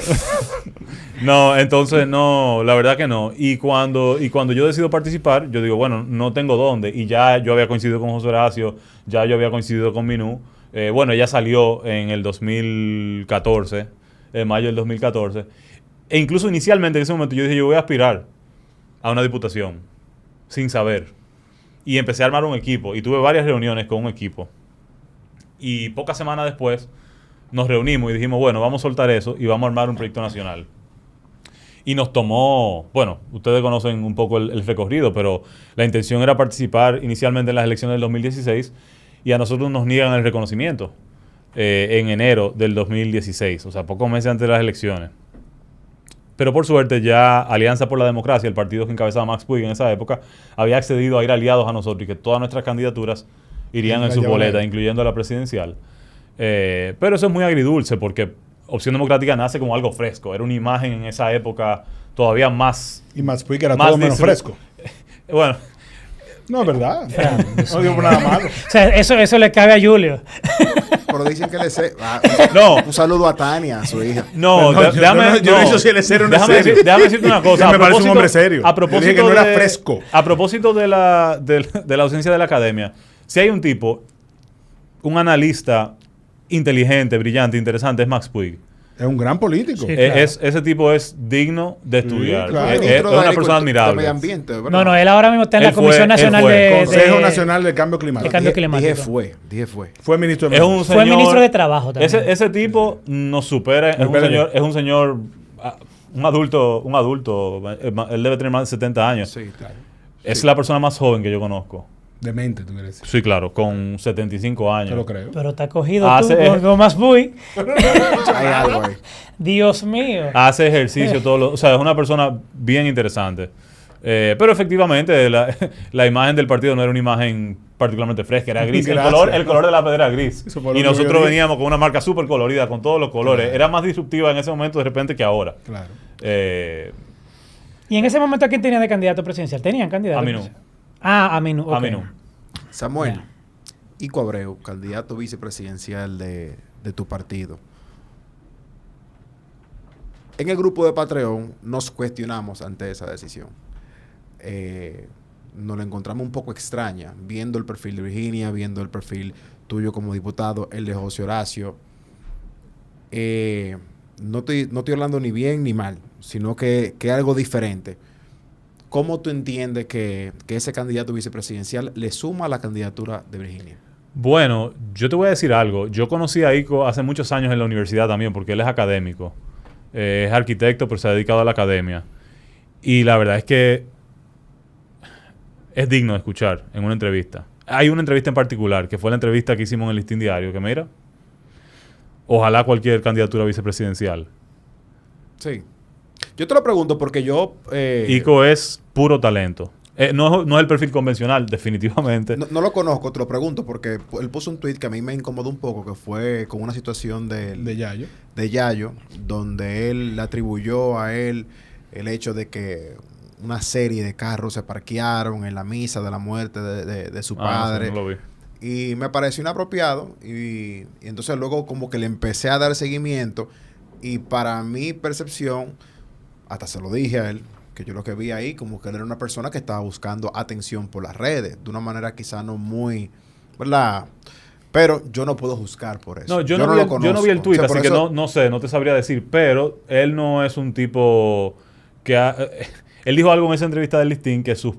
No, entonces no, la verdad que no. Y cuando yo decido participar, yo digo, bueno, no tengo dónde. Y ya yo había coincidido con José Horacio, ya yo había coincidido con Minú. Bueno, ella salió en el 2014, en mayo del 2014. E incluso inicialmente en ese momento yo dije, yo voy a aspirar a una diputación, sin saber. Y empecé a armar un equipo. Y tuve varias reuniones con un equipo. Y pocas semanas después nos reunimos y dijimos, bueno, vamos a soltar eso y vamos a armar un proyecto nacional. Y nos tomó, bueno, ustedes conocen un poco el recorrido, pero la intención era participar inicialmente en las elecciones del 2016 y a nosotros nos niegan el reconocimiento en enero del 2016, o sea, pocos meses antes de las elecciones. Pero por suerte ya Alianza por la Democracia, el partido que encabezaba Max Puig en esa época, había accedido a ir aliados a nosotros y que todas nuestras candidaturas irían en su boleta, incluyendo la presidencial. Pero eso es muy agridulce porque Opción Democrática nace como algo fresco. Era una imagen en esa época todavía más... Y Max Puig era todo menos fresco. Bueno... No, es verdad. No digo nada malo. O sea, eso le cabe a Julio. Pero dicen que le sé. No. Un saludo a Tania, a su hija. No, déjame... Yo no hice si él es serio o no es serio. Déjame decirte una cosa. Me parece un hombre serio. A propósito dije que no era fresco. A propósito de la ausencia de la academia, si hay un tipo, un analista inteligente, brillante, interesante, es Max Puig. Es un gran político. Sí, claro. Ese tipo es digno de estudiar. Sí, claro. Es una persona admirable. Medio ambiente, ¿verdad? No, él ahora mismo está en la Él fue- Comisión él Nacional fue. de... Consejo Nacional del Cambio Climático. de Cambio Climático. Dije fue. Fue ministro de Es Medio un Fue señor- ministro de Trabajo también. Ese tipo nos supera. Es un señor, un adulto. Él debe tener más de 70 años. Sí, claro. Es la persona más joven que yo conozco. Demente, tú quieres decir. Sí, claro, con 75 años. Te lo creo. Pero te ha cogido Hace- tú con más Puig. Hay algo ahí. Dios mío. Hace ejercicio o sea, es una persona bien interesante. Pero efectivamente, la imagen del partido no era una imagen particularmente fresca, era gris. Gracias. El color de la pedra era gris. Eso fue lo Y que nosotros yo veníamos con una marca súper colorida, con todos los colores. Claro. Era más disruptiva en ese momento de repente que ahora. Claro. ¿Y en ese momento a quién tenía de candidato presidencial? ¿Tenían candidato? A mí no. presidencial? A mí no. A mí no. Samuel, Ya. Ico Abreu, candidato vicepresidencial de tu partido. En el grupo de Patreon nos cuestionamos ante esa decisión. Nos la encontramos un poco extraña, viendo el perfil de Virginia, viendo el perfil tuyo como diputado, el de José Horacio. No estoy hablando ni bien ni mal, sino que algo diferente. ¿Cómo tú entiendes que ese candidato vicepresidencial le suma a la candidatura de Virginia? Bueno, yo te voy a decir algo. Yo conocí a Ico hace muchos años en la universidad también, porque él es académico. Es arquitecto, pero se ha dedicado a la academia. Y la verdad es que es digno de escuchar en una entrevista. Hay una entrevista en particular, que fue la entrevista que hicimos en el Listín Diario, que mira, ojalá cualquier candidatura vicepresidencial. Sí. Yo te lo pregunto porque yo... Ico es puro talento. No es el perfil convencional, definitivamente. No lo conozco, te lo pregunto porque él puso un tweet que a mí me incomodó un poco, que fue con una situación de Yayo, donde él le atribuyó a él el hecho de que una serie de carros se parquearon en la misa de la muerte de su padre. No lo vi. Y me pareció inapropiado y entonces luego como que le empecé a dar seguimiento y para mi percepción, hasta se lo dije a él, que yo lo que vi ahí, como que él era una persona que estaba buscando atención por las redes, de una manera quizá no muy, ¿verdad? Pero yo no puedo juzgar por eso. No, yo no vi el tweet, así que no sé, no te sabría decir, pero él no es un tipo que... él dijo algo en esa entrevista del Listín, que sus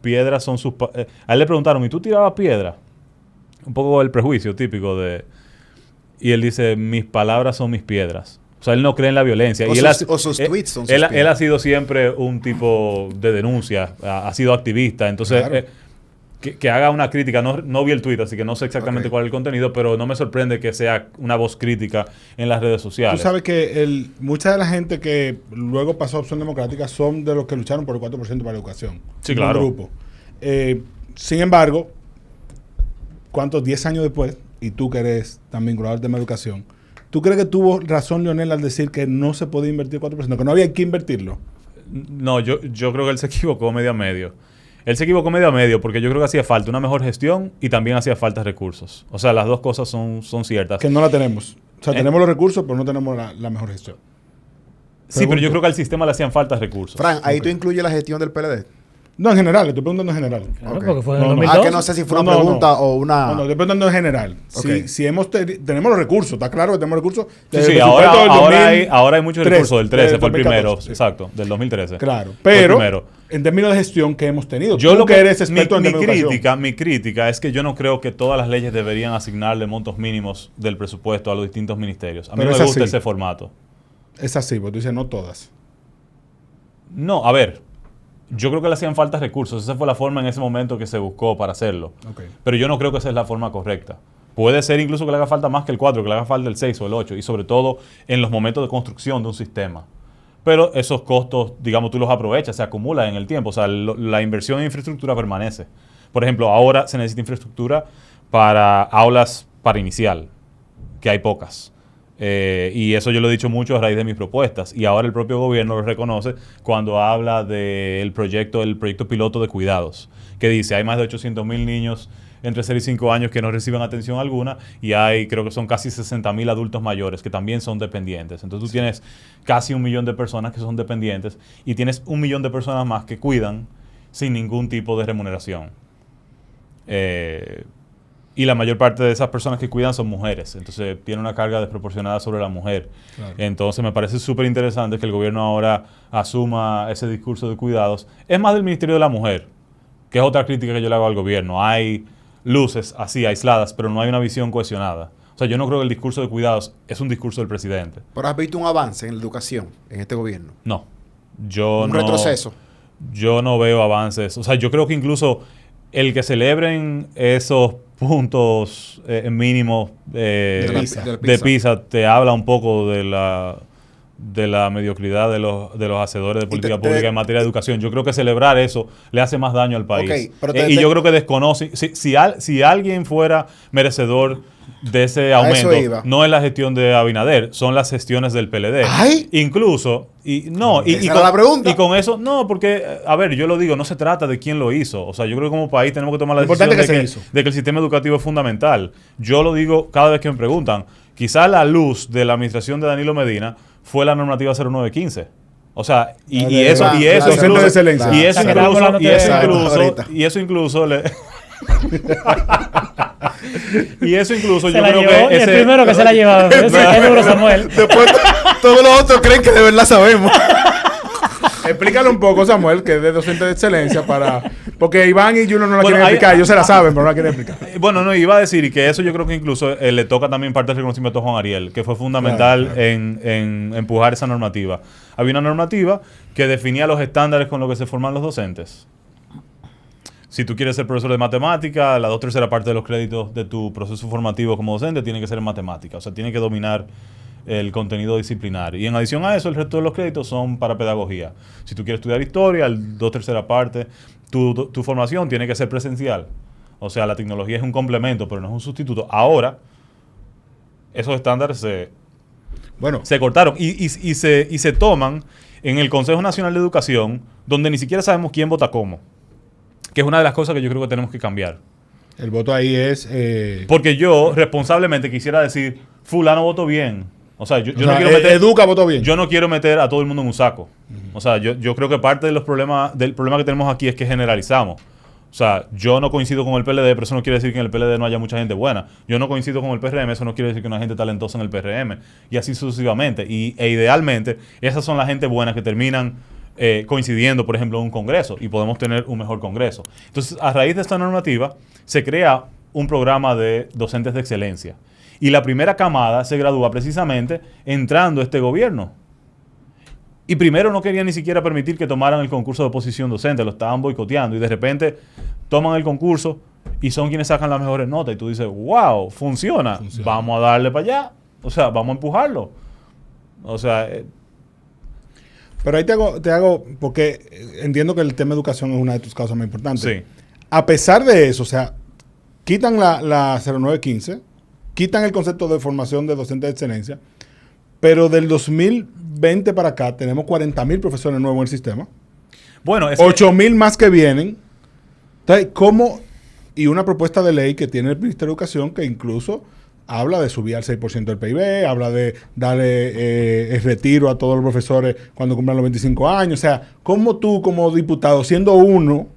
piedras son sus... a él le preguntaron, ¿y tú tirabas piedra? Un poco el prejuicio típico de... Y él dice, mis palabras son mis piedras. O sea, él no cree en la violencia. Sus tweets son sus piedras. Él ha sido siempre un tipo de denuncia, ha sido activista. Entonces, claro, que haga una crítica. No vi el tweet, así que no sé exactamente cuál es el contenido, pero no me sorprende que sea una voz crítica en las redes sociales. Tú sabes que mucha de la gente que luego pasó a Opción Democrática son de los que lucharon por el 4% para la educación. Sí, claro. Un grupo. Sin embargo, ¿cuántos? 10 años después, y tú que eres tan vinculado al tema de educación, ¿tú crees que tuvo razón Leonel al decir que no se podía invertir 4%, que no había que invertirlo? No, yo creo que él se equivocó medio a medio. Él se equivocó medio a medio porque yo creo que hacía falta una mejor gestión y también hacía falta recursos. O sea, las dos cosas son ciertas. Que no la tenemos. O sea, tenemos los recursos, pero no tenemos la mejor gestión. Sí, pero yo creo que al sistema le hacían falta recursos. Fran, ahí tú incluyes la gestión del PLD. No, en general, estoy preguntando en general. Claro, porque fue en 2012. Que no sé si fue una pregunta o una... No, estoy preguntando en general. Si tenemos los recursos, está claro que tenemos recursos. Sí, ahora hay muchos recursos. Del 13 fue el primero, sí. Exacto, del 2013. Claro, pero en términos de gestión que hemos tenido, yo tú que eres experto en educación. Mi crítica es que yo no creo que todas las leyes deberían asignarle montos mínimos del presupuesto a los distintos ministerios. A mí no me gusta ese formato. Es así, porque tú dices no todas. No, a ver... Yo creo que le hacían falta recursos. Esa fue la forma en ese momento que se buscó para hacerlo. Pero yo no creo que esa es la forma correcta. Puede ser incluso que le haga falta más que el 4, que le haga falta el 6 o el 8. Y sobre todo en los momentos de construcción de un sistema. Pero esos costos, digamos, tú los aprovechas, se acumulan en el tiempo. O sea, la inversión en infraestructura permanece. Por ejemplo, ahora se necesita infraestructura para aulas para inicial, que hay pocas. Y eso yo lo he dicho mucho a raíz de mis propuestas y ahora el propio gobierno lo reconoce cuando habla del proyecto piloto de cuidados, que dice hay más de 800,000 niños entre 0 y 5 años que no reciben atención alguna y creo que son casi 60,000 adultos mayores que también son dependientes. Entonces tú tienes casi 1 millón de personas que son dependientes y tienes 1 millón de personas más que cuidan sin ningún tipo de remuneración. Y la mayor parte de esas personas que cuidan son mujeres. Entonces, tiene una carga desproporcionada sobre la mujer. Claro. Entonces, me parece súper interesante que el gobierno ahora asuma ese discurso de cuidados. Es más del Ministerio de la Mujer, que es otra crítica que yo le hago al gobierno. Hay luces así, aisladas, pero no hay una visión cohesionada. O sea, yo no creo que el discurso de cuidados es un discurso del presidente. ¿Pero has visto un avance en la educación en este gobierno? No. ¿Un retroceso? Yo no veo avances. O sea, yo creo que incluso el que celebren esos puntos mínimos de PISA te habla un poco de la mediocridad de los hacedores de política pública en materia de educación. Yo creo que celebrar eso le hace más daño al país. Y yo creo que desconoce... Si alguien fuera merecedor de ese aumento, no es la gestión de Abinader, son las gestiones del PLD. ¿Ay? Incluso... Y con eso... No, porque... A ver, yo lo digo, no se trata de quién lo hizo. O sea, yo creo que como país tenemos que tomar la decisión de que el sistema educativo es fundamental. Yo lo digo cada vez que me preguntan. Quizá la luz de la administración de Danilo Medina fue la normativa 0915. O sea, y eso incluso yo creo que el primero que se la ha llevado. Es duro, Samuel. Después todos los otros creen que de verdad sabemos. Explícale un poco, Samuel, que es de docente de excelencia porque Iván y Juno no la quieren explicar. Ellos se la saben, pero no la quieren explicar. Bueno, no, iba a decir, y que eso yo creo que incluso le toca también parte del reconocimiento a Juan Ariel, que fue fundamental en empujar esa normativa. Había una normativa que definía los estándares con los que se forman los docentes. Si tú quieres ser profesor de matemática, la 2/3 parte de los créditos de tu proceso formativo como docente tiene que ser en matemática. O sea, tiene que dominar el contenido disciplinario. Y en adición a eso, el resto de los créditos son para pedagogía. Si tú quieres estudiar historia, el 2/3 parte, tu formación tiene que ser presencial. O sea, la tecnología es un complemento, pero no es un sustituto. Ahora, esos estándares se cortaron y se toman en el Consejo Nacional de Educación, donde ni siquiera sabemos quién vota cómo. Que es una de las cosas que yo creo que tenemos que cambiar. El voto ahí es... Porque yo, responsablemente, quisiera decir, fulano votó bien. O sea, yo no quiero meter... Educa votó bien. Yo no quiero meter a todo el mundo en un saco. O sea, yo creo que parte de los problemas, del problema que tenemos aquí es que generalizamos. O sea, yo no coincido con el PLD, pero eso no quiere decir que en el PLD no haya mucha gente buena. Yo no coincido con el PRM, eso no quiere decir que no haya gente talentosa en el PRM. Y así sucesivamente. E idealmente, esas son la gente buena que terminan coincidiendo, por ejemplo, en un congreso. Y podemos tener un mejor congreso. Entonces, a raíz de esta normativa, se crea un programa de docentes de excelencia. Y la primera camada se gradúa precisamente entrando este gobierno. Y primero no querían ni siquiera permitir que tomaran el concurso de oposición docente, lo estaban boicoteando. Y de repente toman el concurso y son quienes sacan las mejores notas. Y tú dices, wow, funciona. Vamos a darle para allá. O sea, vamos a empujarlo. O sea... Pero ahí te hago, porque entiendo que el tema de educación es una de tus causas más importantes. Sí. A pesar de eso, o sea, quitan la 0915, quitan el concepto de formación de docentes de excelencia, pero del 2020 para acá tenemos 40,000 profesores nuevos en el sistema. Bueno, es 8,000 más que vienen. Entonces, ¿cómo? Y una propuesta de ley que tiene el Ministerio de Educación que incluso habla de subir al 6% del PIB, habla de darle el retiro a todos los profesores cuando cumplan los 25 años. O sea, ¿cómo tú como diputado, siendo uno,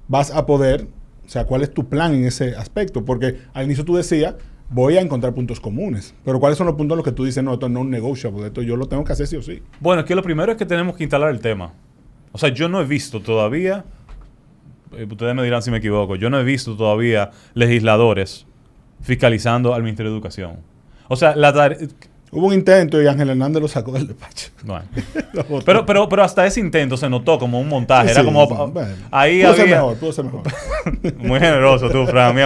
vas a poder, o sea, cuál es tu plan en ese aspecto? Porque al inicio tú decías, voy a encontrar puntos comunes. Pero ¿cuáles son los puntos en los que tú dices, no, esto no es un negotiable, esto yo lo tengo que hacer sí o sí? Bueno, es que lo primero es que tenemos que instalar el tema. O sea, yo no he visto todavía, ustedes me dirán si me equivoco, yo no he visto todavía legisladores fiscalizando al Ministerio de Educación. O sea, hubo un intento y Ángel Hernández lo sacó del despacho. Bueno. pero hasta ese intento se notó como un montaje. Era como... Bueno, ahí pudo ser mejor. Muy generoso tú, Fran. Mi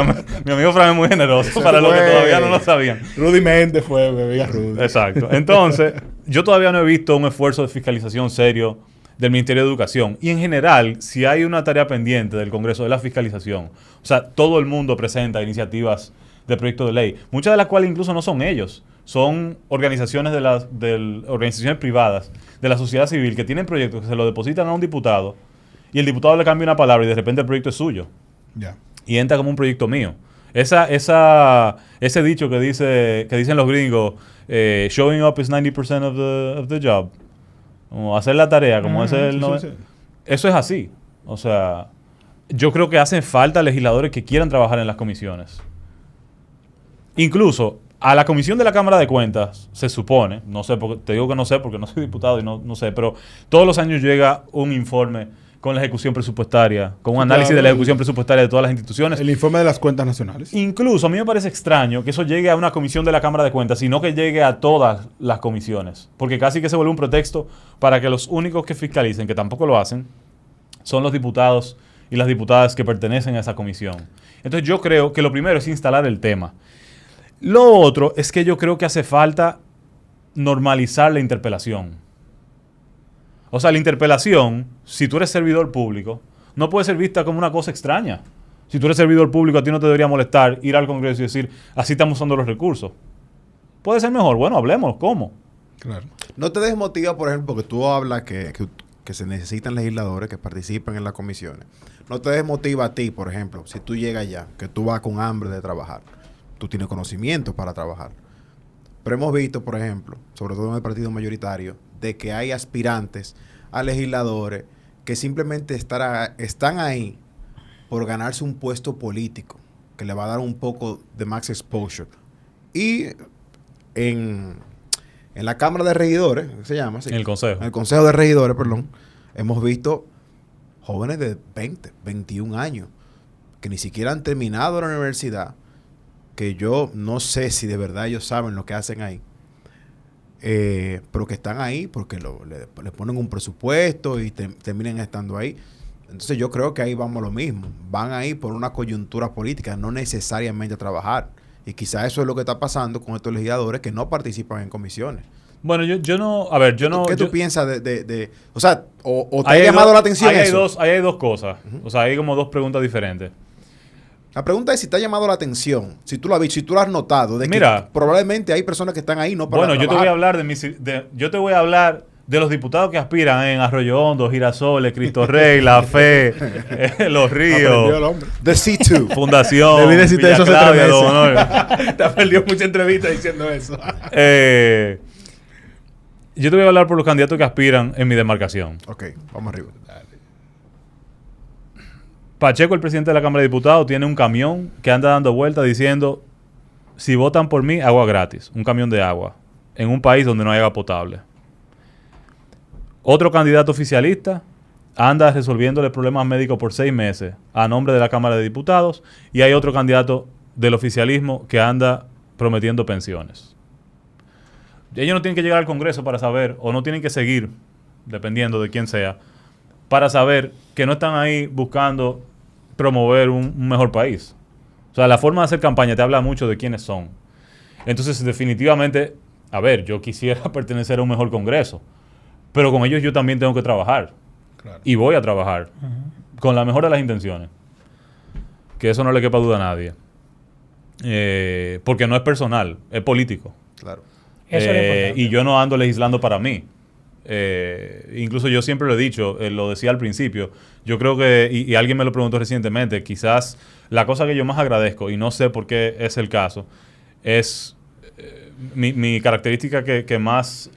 amigo Fran es muy generoso para los que todavía no lo sabían. Rudy Méndez fue, bebía Rudy. Exacto. Entonces, yo todavía no he visto un esfuerzo de fiscalización serio del Ministerio de Educación. Y en general, si hay una tarea pendiente del Congreso de la fiscalización, o sea, todo el mundo presenta iniciativas de proyecto de ley, muchas de las cuales incluso no son ellos, son organizaciones organizaciones privadas de la sociedad civil que tienen proyectos que se lo depositan a un diputado y el diputado le cambia una palabra y de repente el proyecto es suyo. Yeah. Y entra como un proyecto mío. Ese dicho que dicen los gringos, showing up is 90% of the job. Como hacer la tarea, como ese es el... Sí. Eso es así. O sea, yo creo que hacen falta legisladores que quieran trabajar en las comisiones. Incluso a la comisión de la Cámara de Cuentas, se supone, no sé, te digo que no sé porque no soy diputado y no sé, pero todos los años llega un informe con la ejecución presupuestaria, con un análisis de la ejecución presupuestaria de todas las instituciones. El informe de las cuentas nacionales. Incluso a mí me parece extraño que eso llegue a una comisión de la Cámara de Cuentas, sino que llegue a todas las comisiones, porque casi que se vuelve un pretexto para que los únicos que fiscalicen, que tampoco lo hacen, son los diputados y las diputadas que pertenecen a esa comisión. Entonces yo creo que lo primero es instalar el tema. Lo otro es que yo creo que hace falta normalizar la interpelación. O sea, la interpelación, si tú eres servidor público, no puede ser vista como una cosa extraña. Si tú eres servidor público, a ti no te debería molestar ir al Congreso y decir, así estamos usando los recursos. ¿Puede ser mejor? Bueno, hablemos. ¿Cómo? Claro. No te desmotiva, por ejemplo, porque tú hablas que se necesitan legisladores que participen en las comisiones. No te desmotiva a ti, por ejemplo, si tú llegas ya, que tú vas con hambre de trabajar. Tú tienes conocimiento para trabajar. Pero hemos visto, por ejemplo, sobre todo en el partido mayoritario, de que hay aspirantes a legisladores que simplemente están ahí por ganarse un puesto político, que le va a dar un poco de max exposure. Y en la Cámara de Regidores, se llama así. En el Consejo. En el Consejo de Regidores, perdón. hemos visto jóvenes de 20, 21 años que ni siquiera han terminado la universidad, que yo no sé si de verdad ellos saben lo que hacen ahí, pero que están ahí porque le ponen un presupuesto y terminan estando ahí. Entonces yo creo que ahí vamos a lo mismo. Van ahí por una coyuntura política, no necesariamente a trabajar. Y quizás eso es lo que está pasando con estos legisladores que no participan en comisiones. Bueno, yo no... A ver, yo no... ¿Qué tú piensas de o sea, o te ha llamado la atención eso? Ahí hay dos cosas. O sea, hay como dos preguntas diferentes. La pregunta es si te ha llamado la atención, si tú lo has visto, si tú lo has notado, de Mira, que probablemente hay personas que están ahí no para trabajar. Yo te voy a hablar de los diputados que aspiran en Arroyo Hondo, Girasoles, Cristo Rey, La Fe, Los Ríos, The C2, Fundación, Debí decirte eso hace 3 meses. Te has perdido mucha entrevista diciendo eso. Yo te voy a hablar por los candidatos que aspiran en mi demarcación. Ok, vamos arriba. Pacheco, el presidente de la Cámara de Diputados, tiene un camión que anda dando vueltas diciendo: si votan por mí, agua gratis. Un camión de agua en un país donde no hay agua potable. Otro candidato oficialista anda resolviéndole problemas médicos por 6 meses a nombre de la Cámara de Diputados. Y hay otro candidato del oficialismo que anda prometiendo pensiones. Ellos no tienen que llegar al Congreso para saber, o no tienen que seguir, dependiendo de quién sea, para saber que no están ahí buscando promover un mejor país. O sea, la forma de hacer campaña te habla mucho de quiénes son. Entonces, definitivamente, a ver, yo quisiera pertenecer a un mejor Congreso, pero con ellos yo también tengo que trabajar. Claro. Y voy a trabajar con la mejor de las intenciones. Que eso no le quepa duda a nadie. Porque no es personal, es político. Claro. Eso es importante. Y yo no ando legislando para mí. Incluso yo siempre lo he dicho, lo decía al principio, yo creo que, y alguien me lo preguntó recientemente, quizás la cosa que yo más agradezco, y no sé por qué es el caso, es mi característica que más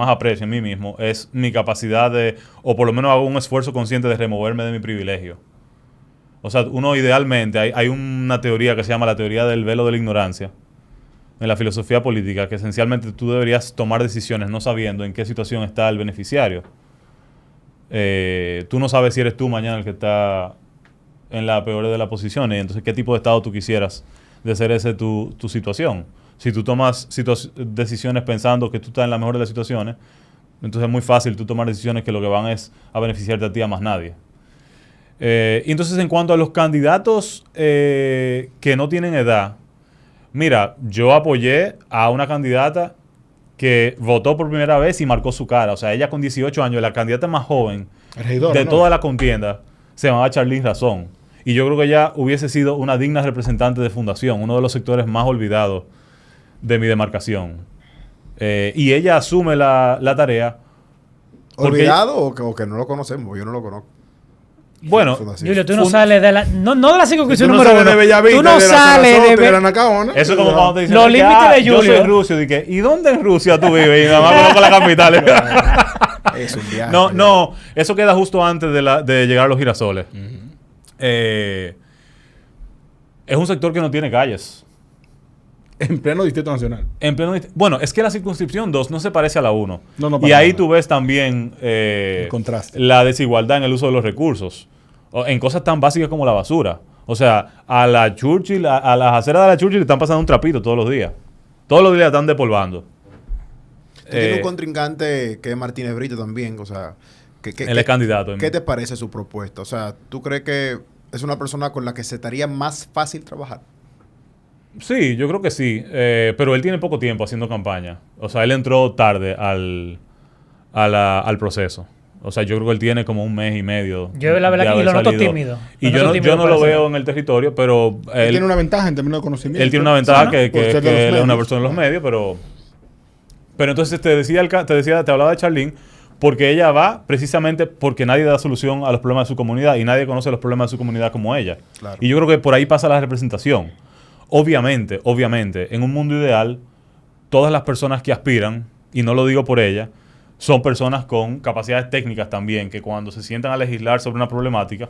aprecio en mí mismo, es mi capacidad de, o por lo menos hago un esfuerzo consciente de removerme de mi privilegio. O sea, uno idealmente, hay una teoría que se llama la teoría del velo de la ignorancia, en la filosofía política, que esencialmente tú deberías tomar decisiones no sabiendo en qué situación está el beneficiario. Tú no sabes si eres tú mañana el que está en la peor de las posiciones, entonces qué tipo de estado tú quisieras de ser ese tu situación. Si tú tomas decisiones pensando que tú estás en la mejor de las situaciones, entonces es muy fácil tú tomar decisiones que lo que van es a beneficiarte a ti, a más nadie. Entonces, en cuanto a los candidatos que no tienen edad, mira, yo apoyé a una candidata que votó por primera vez y marcó su cara. O sea, ella con 18 años, la candidata más joven de toda la contienda, se llamaba Charlene Razón. Y yo creo que ella hubiese sido una digna representante de Fundación, uno de los sectores más olvidados de mi demarcación. Y ella asume la tarea. ¿Olvidado o que no lo conocemos? Yo no lo conozco. Bueno, Julio, tú no sales de la... No de la circunscripción número 1. Tú no sales de Bellavista. Eso es como cuando te dicen los límites de Julio. Yo soy ruso. ¿Y dónde en Rusia tú vives? Y nada más conozco la capital. Es un viaje. No. Eso queda justo antes de llegar a los Girasoles. Es un sector que no tiene calles. En pleno Distrito Nacional. Bueno, es que la circunscripción 2 no se parece a la 1. Y ahí tú ves también el contraste. La desigualdad en el uso de los recursos. En cosas tan básicas como la basura. O sea, a la Churchill, a las aceras de la Churchill le están pasando un trapito todos los días. Todos los días la están despolvando. Tiene un contrincante que es Martínez Brito también. O sea, él es candidato. ¿Qué te parece su propuesta? O sea, ¿tú crees que es una persona con la que se estaría más fácil trabajar? Sí, yo creo que sí. Pero él tiene poco tiempo haciendo campaña. O sea, él entró tarde al proceso. O sea, yo creo que él tiene como 1 mes y medio. Yo la verdad que lo noto tímido. Y yo no lo veo en el territorio, pero... Él tiene una ventaja en términos de conocimiento. Él tiene una ventaja que él es una persona en los medios, pero entonces te hablaba de Charlene, porque ella va precisamente porque nadie da solución a los problemas de su comunidad y nadie conoce los problemas de su comunidad como ella. Claro. Y yo creo que por ahí pasa la representación. Obviamente, en un mundo ideal, todas las personas que aspiran, y no lo digo por ella, son personas con capacidades técnicas también, que cuando se sientan a legislar sobre una problemática,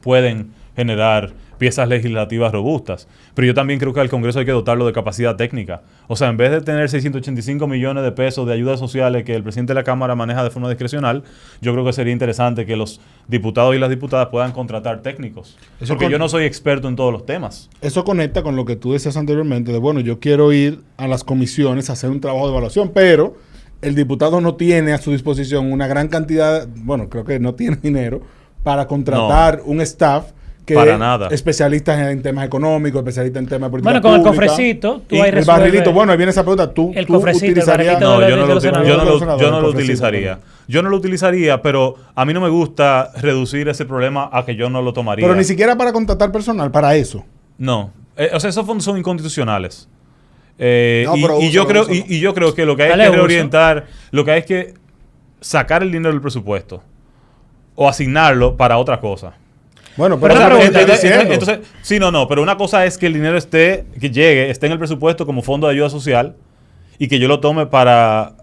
pueden generar piezas legislativas robustas. Pero yo también creo que al Congreso hay que dotarlo de capacidad técnica. O sea, en vez de tener 685 millones de pesos de ayudas sociales que el presidente de la Cámara maneja de forma discrecional, yo creo que sería interesante que los diputados y las diputadas puedan contratar técnicos. Porque yo no soy experto en todos los temas. Eso conecta con lo que tú decías anteriormente, de bueno, yo quiero ir a las comisiones a hacer un trabajo de evaluación, pero el diputado no tiene a su disposición una gran cantidad, bueno, creo que no tiene dinero para contratar un staff que para nada. Especialistas en temas económicos, especialistas en temas de política pública. Bueno, con pública, el cofrecito, tú ahí resuelves. El barrilito, bueno, ahí viene esa pregunta. ¿Tú utilizarías? No, yo no lo utilizaría. Yo no lo utilizaría, pero a mí no me gusta reducir ese problema a que yo no lo tomaría. Pero ni siquiera para contratar personal, para eso. No. O sea, esos fondos son inconstitucionales. Yo creo que lo que hay que reorientar, lo que hay es que sacar el dinero del presupuesto o asignarlo para otra cosa. Bueno, pero entonces, sí, pero una cosa es que el dinero esté en el presupuesto como fondo de ayuda social y que yo lo tome para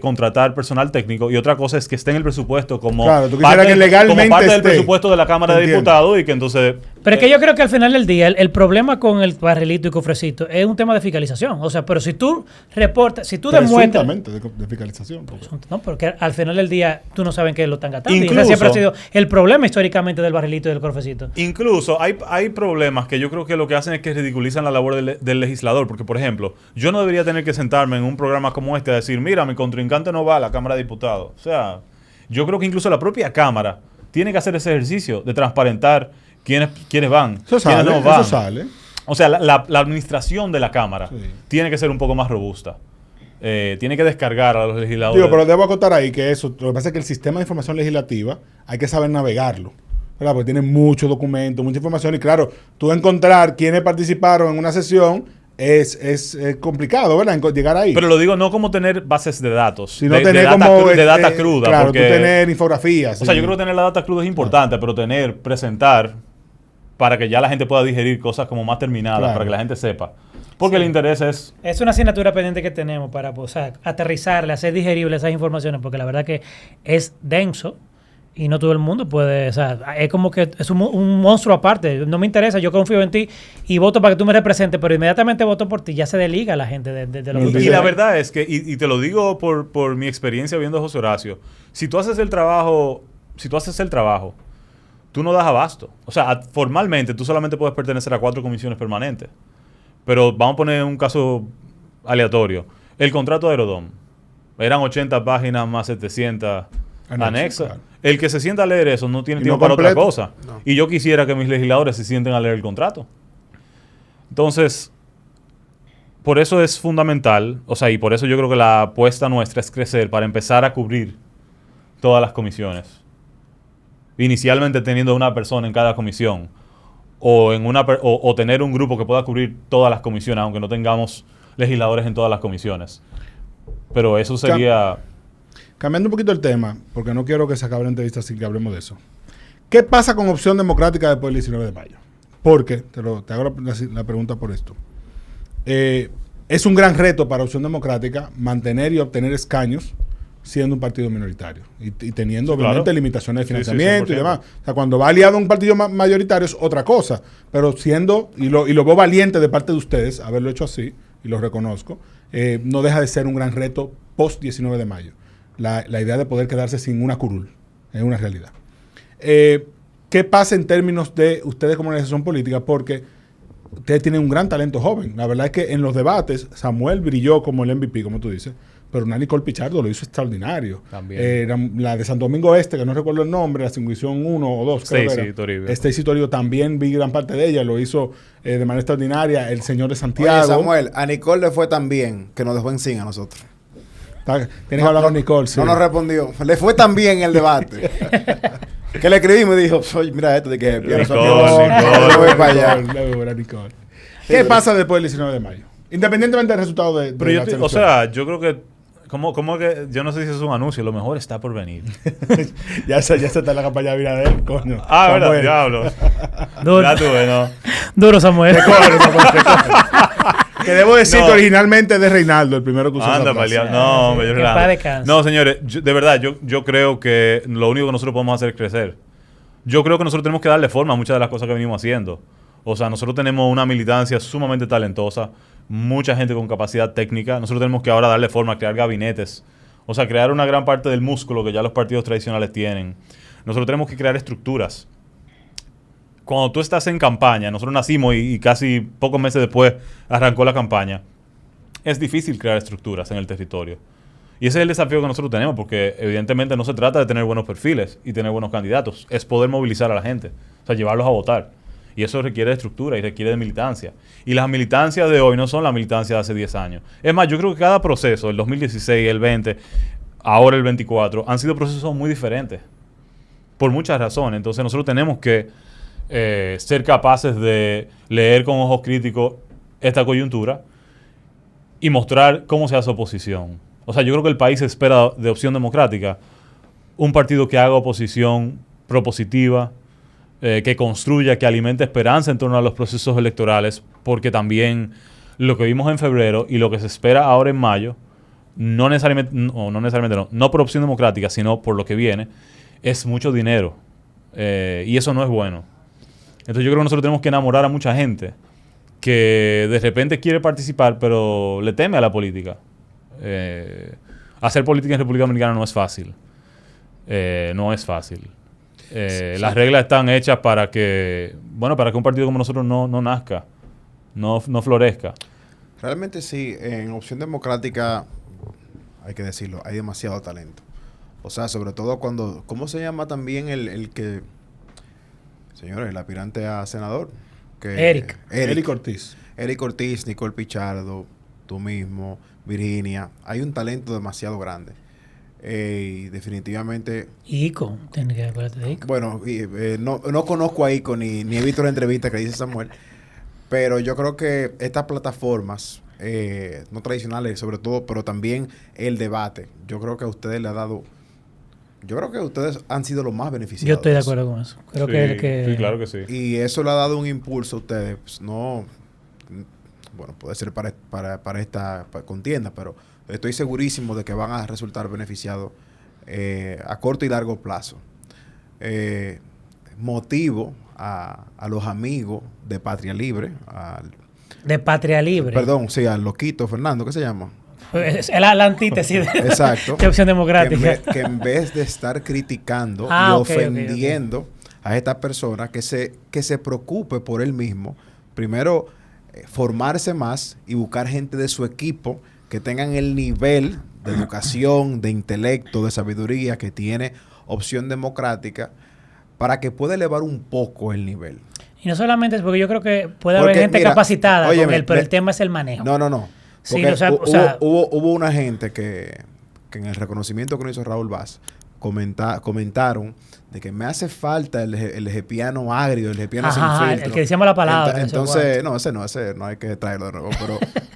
contratar personal técnico, y otra cosa es que esté en el presupuesto como parte del presupuesto de la Cámara de Diputados y que entonces... Pero es que yo creo que al final del día el problema con el barrilito y cofrecito es un tema de fiscalización. O sea, pero si tú reportas, si tú demuestras... de fiscalización. No, porque al final del día tú no sabes qué lo están gastando. Incluso, y ese siempre ha sido el problema históricamente del barrilito y del cofrecito. Incluso hay problemas que yo creo que lo que hacen es que ridiculizan la labor del legislador. Porque, por ejemplo, yo no debería tener que sentarme en un programa como este a decir, mira, mi contrincante no va a la Cámara de Diputados. O sea, yo creo que incluso la propia Cámara tiene que hacer ese ejercicio de transparentar quiénes van, quiénes no van. Eso sale. O sea, la administración de la Cámara tiene que ser un poco más robusta. Tiene que descargar a los legisladores. Digo, pero debo acotar ahí que eso, lo que pasa es que el sistema de información legislativa hay que saber navegarlo, ¿verdad? Porque tiene muchos documentos, mucha información, y claro, tú encontrar quiénes participaron en una sesión es complicado, ¿verdad? Llegar ahí. Pero lo digo no como tener bases de datos, sino tener de data cruda. Claro, porque, tú tener infografías. O sea, yo creo que tener la data cruda es importante, pero presentar para que ya la gente pueda digerir cosas como más terminadas, para que la gente sepa. Porque el interés es... Es una asignatura pendiente que tenemos para aterrizarle, hacer digerible esas informaciones, porque la verdad que es denso y no todo el mundo puede... O sea, es como que es un monstruo aparte. No me interesa, yo confío en ti y voto para que tú me representes, pero inmediatamente voto por ti. Ya se desliga la gente de lo que... Y la verdad es que, y te lo digo por mi experiencia viendo a José Horacio, si tú haces el trabajo, tú no das abasto. O sea, formalmente tú solamente puedes pertenecer a 4 comisiones permanentes. Pero vamos a poner un caso aleatorio. El contrato de Aerodom. Eran 80 páginas más 700 anexos. Claro. El que se sienta a leer eso no tiene tiempo para otra cosa. No. Y yo quisiera que mis legisladores se sienten a leer el contrato. Entonces, por eso es fundamental, o sea, y por eso yo creo que la apuesta nuestra es crecer para empezar a cubrir todas las comisiones. Inicialmente teniendo una persona en cada comisión. O tener un grupo que pueda cubrir todas las comisiones, aunque no tengamos legisladores en todas las comisiones. Pero eso sería... Cambiando un poquito el tema, porque no quiero que se acabe la entrevista sin que hablemos de eso. ¿Qué pasa con Opción Democrática después del 19 de mayo? Porque, te hago la pregunta por esto. Es un gran reto para Opción Democrática mantener y obtener escaños siendo un partido minoritario y teniendo obviamente limitaciones de financiamiento y demás. O sea, cuando va aliado a un partido mayoritario es otra cosa, pero siendo, y lo veo valiente de parte de ustedes haberlo hecho así, y lo reconozco, no deja de ser un gran reto post 19 de mayo. La idea de poder quedarse sin una curul es una realidad. ¿Qué pasa en términos de ustedes como organización política? Porque ustedes tienen un gran talento joven. La verdad es que en los debates Samuel brilló como el MVP, como tú dices, pero Nicole Pichardo lo hizo extraordinario. También. La de Santo Domingo Este, que no recuerdo el nombre, la circunscripción 1 o 2, creo que era. Toribio. Stacy Toribio también vi gran parte de ella, lo hizo de manera extraordinaria. El señor de Santiago. Oye, Samuel, a Nicole le fue tan bien que nos dejó en sin a nosotros. Tienes que hablar con Nicole, sí. No nos respondió. Le fue tan bien el debate. Que le escribí y me dijo, oye, mira esto de que pienso Nicole. ¿Qué pasa después del 19 de mayo? Independientemente del resultado de pero yo creo que ¿Cómo que? Yo no sé si es un anuncio, lo mejor está por venir. ya se está la campaña de Abinader, coño. Verdad, diablo. Duro. Ya tuve, ¿no? Duro, Samuel. Que debo decir que originalmente es de Reinaldo, el primero que usó esa frase. No, hombre, yo no, señores, de verdad, yo creo que lo único que nosotros podemos hacer es crecer. yo creo que nosotros tenemos que darle forma a muchas de las cosas que venimos haciendo. O sea, nosotros tenemos una militancia sumamente talentosa, mucha gente con capacidad técnica. Nosotros tenemos que ahora darle forma, crear gabinetes. O sea, crear una gran parte del músculo que ya los partidos tradicionales tienen. Nosotros tenemos que crear estructuras. Cuando tú estás en campaña, nosotros nacimos y casi pocos meses después arrancó la campaña, es difícil crear estructuras en el territorio. Y ese es el desafío que nosotros tenemos, porque evidentemente no se trata de tener buenos perfiles y tener buenos candidatos, es poder movilizar a la gente, o sea, llevarlos a votar. Y eso requiere de estructura y requiere de militancia. Y las militancias de hoy no son las militancias de hace 10 años. Es más, yo creo que cada proceso, el 2016, el 20, ahora el 24, han sido procesos muy diferentes. Por muchas razones. Entonces nosotros tenemos que ser capaces de leer con ojos críticos esta coyuntura y mostrar cómo se hace oposición. O sea, yo creo que el país espera de Opción Democrática un partido que haga oposición propositiva, que construya, que alimente esperanza en torno a los procesos electorales, porque también lo que vimos en febrero y lo que se espera ahora en mayo, no por Opción Democrática, sino por lo que viene, es mucho dinero. Y eso no es bueno. Entonces yo creo que nosotros tenemos que enamorar a mucha gente que de repente quiere participar, pero le teme a la política. Hacer política en República Dominicana no es fácil. No es fácil. Sí. Las reglas están hechas para que un partido como nosotros no nazca, no florezca. Realmente sí, en Opción Democrática, hay que decirlo, hay demasiado talento. O sea, sobre todo cuando, ¿cómo se llama también el que, señores, el aspirante a senador? Eric Ortiz. Eric Ortiz, Nicole Pichardo, tú mismo, Virginia. Hay un talento demasiado grande. Y definitivamente... Ico, tienes que acordarte de Ico. Bueno, no conozco a Ico ni he visto la entrevista que dice Samuel, pero yo creo que estas plataformas no tradicionales, sobre todo, pero también el debate, yo creo que a ustedes le ha dado... Yo creo que ustedes han sido los más beneficiados. Yo estoy de acuerdo con eso. Creo sí, claro que sí. Y eso le ha dado un impulso a ustedes. Pues no... Bueno, puede ser para esta contienda, pero estoy segurísimo de que van a resultar beneficiados a corto y largo plazo. Motivo a los amigos de Patria Libre. De Patria Libre. Perdón, sí, al loquito Fernando, ¿qué se llama? Es la antítesis Exacto. de Opción Democrática. Que en vez de estar criticando y ofendiendo a esta persona, que se preocupe por él mismo, primero formarse más y buscar gente de su equipo que tengan el nivel de educación, de intelecto, de sabiduría que tiene Opción Democrática para que pueda elevar un poco el nivel. Y no solamente es porque yo creo que puede haber gente capacitada con él, pero el tema es el manejo. No. Sí, hubo una gente que en el reconocimiento que nos hizo Raúl Vaz comentaron de que me hace falta el jepiano agrio, el jepiano sin filtro. El que decíamos la palabra. Entonces, ese no hay que traerlo de nuevo.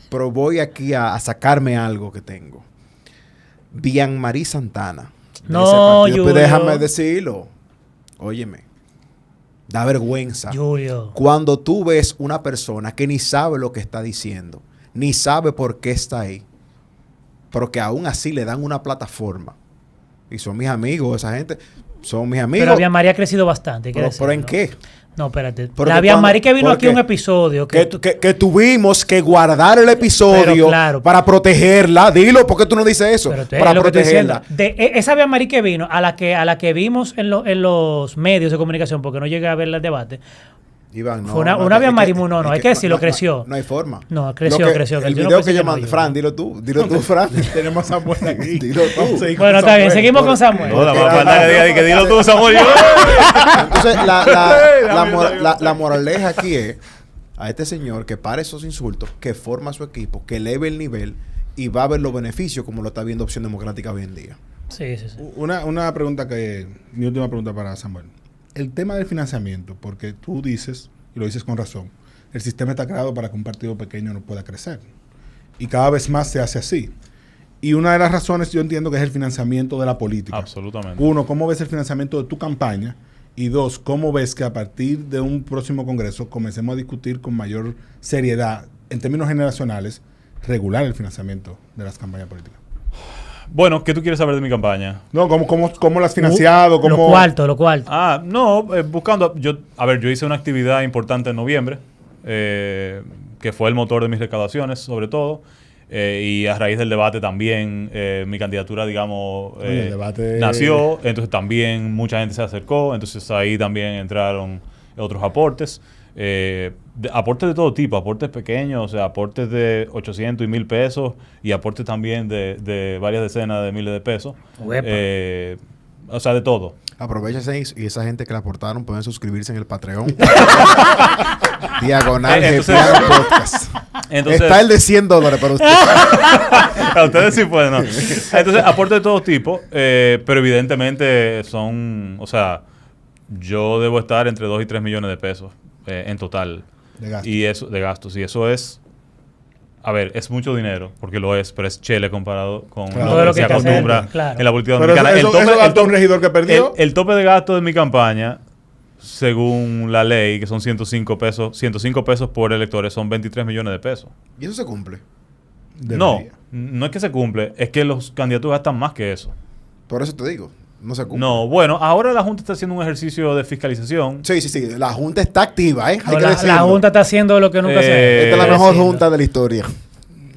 Pero voy aquí a sacarme algo que tengo. Bianmarí Santana. No, Julio. Pues déjame decirlo. Óyeme. Da vergüenza. Julio. Cuando tú ves una persona que ni sabe lo que está diciendo, ni sabe por qué está ahí, pero que aún así le dan una plataforma. Y son mis amigos, esa gente. Son mis amigos. Pero Bianmarí ha crecido bastante. ¿Pero en qué? No, espérate. La Bianmarí que vino aquí a un episodio. Que tuvimos que guardar el episodio para protegerla. Dilo, ¿por qué tú no dices eso? Para protegerla. Esa Bianmarí que vino, a la que vimos en los medios de comunicación, porque no llegué a ver el debate. Iván, no. Fue una Bianmarí, hay que decirlo, creció. No hay forma. No, creció. El video que yo mandé, Fran, dilo tú, Fran. Tenemos a Samuel aquí. Dilo tú. Bueno, está bien, seguimos con Samuel. No, que dilo tú, Samuel. Entonces, la moraleja aquí es a este señor que pare esos insultos, que forma su equipo, que eleve el nivel y va a ver los beneficios como lo está viendo Opción Democrática hoy en día. Sí. Una pregunta mi última pregunta para Samuel. El tema del financiamiento, porque tú dices, y lo dices con razón, el sistema está creado para que un partido pequeño no pueda crecer. Y cada vez más se hace así. Y una de las razones yo entiendo que es el financiamiento de la política. Absolutamente. Uno, ¿cómo ves el financiamiento de tu campaña? Y dos, ¿cómo ves que a partir de un próximo congreso comencemos a discutir con mayor seriedad, en términos generacionales, regular el financiamiento de las campañas políticas? Bueno, ¿qué tú quieres saber de mi campaña? No, ¿cómo lo has financiado? Lo cuarto. No, buscando... Yo hice una actividad importante en noviembre, que fue el motor de mis recaudaciones, sobre todo. Y a raíz del debate también, mi candidatura, digamos, el debate nació. Entonces también mucha gente se acercó. Entonces ahí también entraron otros aportes. Aportes de todo tipo, aportes pequeños, o sea, aportes de 800 y 1,000 pesos y aportes también de varias decenas de miles de pesos. O sea, de todo. Aprovechense y esa gente que la aportaron pueden suscribirse en el Patreon. Diagonal Jefiano Podcast. Entonces, está el de $100 para ustedes. A ustedes sí pueden, ¿no? Entonces, aportes de todo tipo, pero evidentemente son, o sea, yo debo estar entre 2 y 3 millones de pesos en total. De gastos. Y eso, de gastos. Y eso es, a ver, es mucho dinero, porque lo es, pero es chele comparado con Claro. lo que se acostumbra en la política Pero dominicana. eso gastó un regidor que perdió. El tope de gasto de mi campaña, según la ley, que son 105 pesos por electores, son 23 millones de pesos. ¿Y eso se cumple? Debería. No es que se cumple, es que los candidatos gastan más que eso. Por eso te digo. No se cumple. No, bueno, ahora la Junta está haciendo un ejercicio de fiscalización. Sí. La Junta está activa, ¿eh? Hay No, que decirlo. la Junta está haciendo lo que nunca se hace. Esta es la mejor junta de la historia.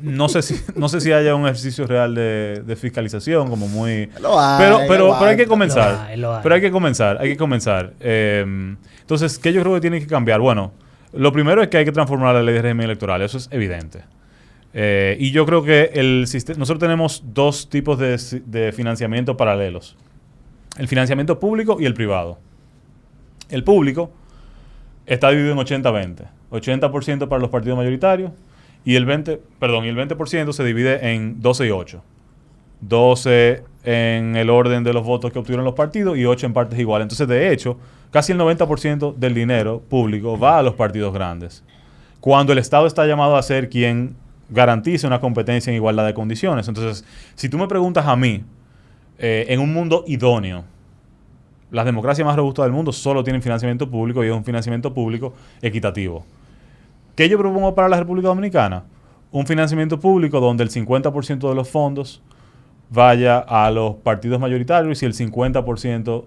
No sé si haya un ejercicio real de fiscalización, como muy... Lo hay, pero hay que Lo comenzar. hay. Pero hay que comenzar. Entonces, ¿qué yo creo que tiene que cambiar? Bueno, lo primero es que hay que transformar la ley de régimen electoral. Eso es evidente. Y yo creo que nosotros tenemos dos tipos de financiamiento paralelos. El financiamiento público y el privado. El público está dividido en 80-20. 80% para los partidos mayoritarios y el 20% se divide en 12 y 8. 12 en el orden de los votos que obtuvieron los partidos y 8 en partes iguales. Entonces, de hecho, casi el 90% del dinero público va a los partidos grandes. Cuando el Estado está llamado a ser quien garantice una competencia en igualdad de condiciones. Entonces, si tú me preguntas a mí, en un mundo idóneo, las democracias más robustas del mundo solo tienen financiamiento público y es un financiamiento público equitativo. ¿Qué yo propongo para la República Dominicana? Un financiamiento público donde el 50% de los fondos vaya a los partidos mayoritarios y el 50%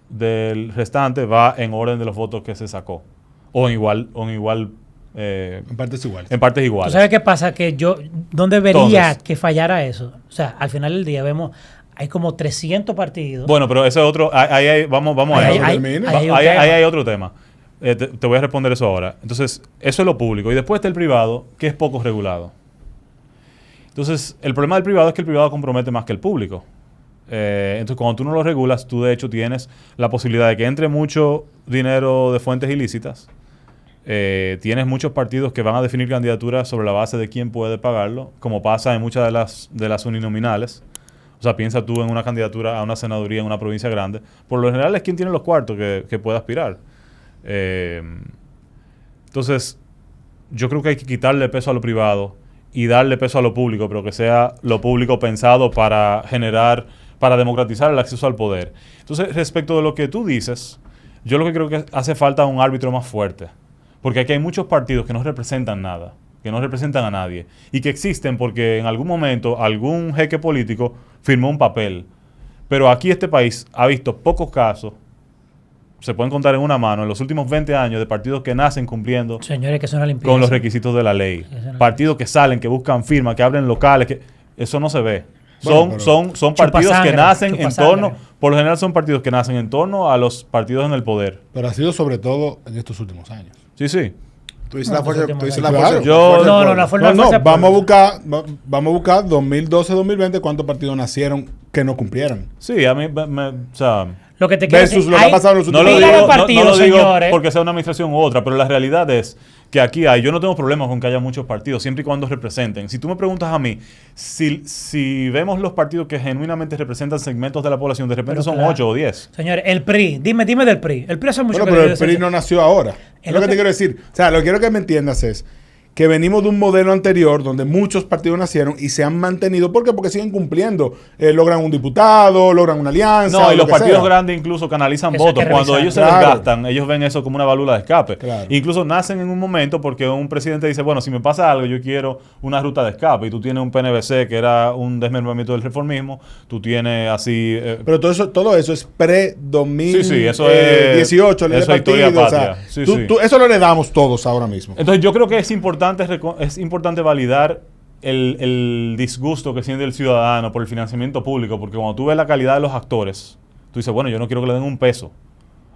del restante va en orden de los votos que se sacó. O en igual En partes iguales. en partes iguales. ¿Tú sabes qué pasa? Que ¿dónde vería Entonces, que fallara eso? O sea, al final del día vemos, hay como 300 partidos. Bueno, pero ese es otro... Vamos a eso. hay un Ahí tema. hay otro tema. Te voy a responder eso ahora. Entonces, eso es lo público. Y después está el privado, que es poco regulado. Entonces, el problema del privado es que el privado compromete más que el público. Entonces, cuando tú no lo regulas, tú de hecho tienes la posibilidad de que entre mucho dinero de fuentes ilícitas. Tienes muchos partidos que van a definir candidaturas sobre la base de quién puede pagarlo, como pasa en muchas de las uninominales. O sea, piensa tú en una candidatura a una senaduría en una provincia grande. Por lo general es quien tiene los cuartos que puede aspirar. Entonces, yo creo que hay que quitarle peso a lo privado y darle peso a lo público, pero que sea lo público pensado para democratizar el acceso al poder. Entonces, respecto de lo que tú dices, yo lo que creo que hace falta un árbitro más fuerte. Porque aquí hay muchos partidos que no representan nada, que no representan a nadie, y que existen porque en algún momento algún jeque político firmó un papel. Pero aquí este país ha visto pocos casos, se pueden contar en una mano, en los últimos 20 años de partidos que nacen cumpliendo Señores, que son una limpieza. con los requisitos de la ley. Partidos que salen, que buscan firmas, que abren locales, eso no se ve. Bueno, Son partidos sangre, que nacen chupa en torno, sangre. por lo general son partidos que nacen en torno a los partidos en el poder. Pero ha sido sobre todo en estos últimos años. Sí, sí. Tú dices No, la fuerza, pues, tú dices claro. la fuerza. Yo- fuerza del No, pueblo. la fuerza del Vamos a pueblo. buscar 2012-2020 cuántos partidos nacieron que no cumplieron. Sí, a mí, o sea, Lo que te quiero Versus decir, lo que ha hay- pasado en los no últimos lo Mira digo, los partidos, no lo digo señores. porque sea una administración u otra, pero la realidad es que aquí yo no tengo problemas con que haya muchos partidos, siempre y cuando representen. Si tú me preguntas a mí, si vemos los partidos que genuinamente representan segmentos de la población, de repente Pero son claro. 8 o 10. Señores, el PRI, dime del PRI. El PRI hace mucho Bueno, que pero debió el de ser- PRI no nació ahora. Es Es lo lo que que- te quiero decir. O sea, lo que quiero que me entiendas es que venimos de un modelo anterior donde muchos partidos nacieron y se han mantenido. ¿Por qué? Porque siguen cumpliendo. Logran un diputado, logran una alianza. No, y lo los que partidos sea. grandes incluso canalizan Eso hay votos. que Cuando revisar. ellos se Claro. desgastan, ellos ven eso como una válvula de escape. Claro. Incluso nacen en un momento porque un presidente dice, bueno, si me pasa algo, yo quiero una ruta de escape. Y tú tienes un PNVC que era un desmembramiento del reformismo. Tú tienes así... Pero todo eso es pre-2018, Sí, eso es- ley de eso es historia partido. O sea, patria. Sí, sí. eso lo heredamos todos ahora mismo. Entonces yo creo que es importante validar el disgusto que siente el ciudadano por el financiamiento público, porque cuando tú ves la calidad de los actores, tú dices, bueno, yo no quiero que le den un peso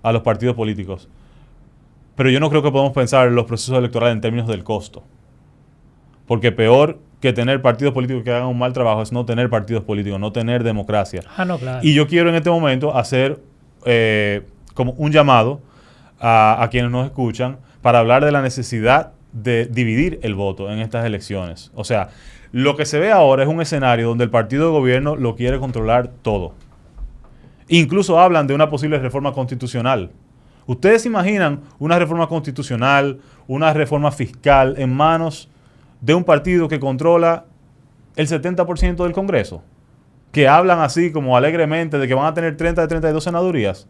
a los partidos políticos, pero yo no creo que podemos pensar en los procesos electorales en términos del costo, porque peor que tener partidos políticos que hagan un mal trabajo es no tener partidos políticos, no tener democracia. Ah, no, claro. Y yo quiero en este momento hacer como un llamado a quienes nos escuchan para hablar de la necesidad de dividir el voto en estas elecciones. O sea, lo que se ve ahora es un escenario donde el partido de gobierno lo quiere controlar todo. Incluso hablan de una posible reforma constitucional. ¿Ustedes se imaginan una reforma constitucional, una reforma fiscal en manos de un partido que controla el 70% del Congreso? Que hablan así como alegremente de que van a tener 30 de 32 senadurías.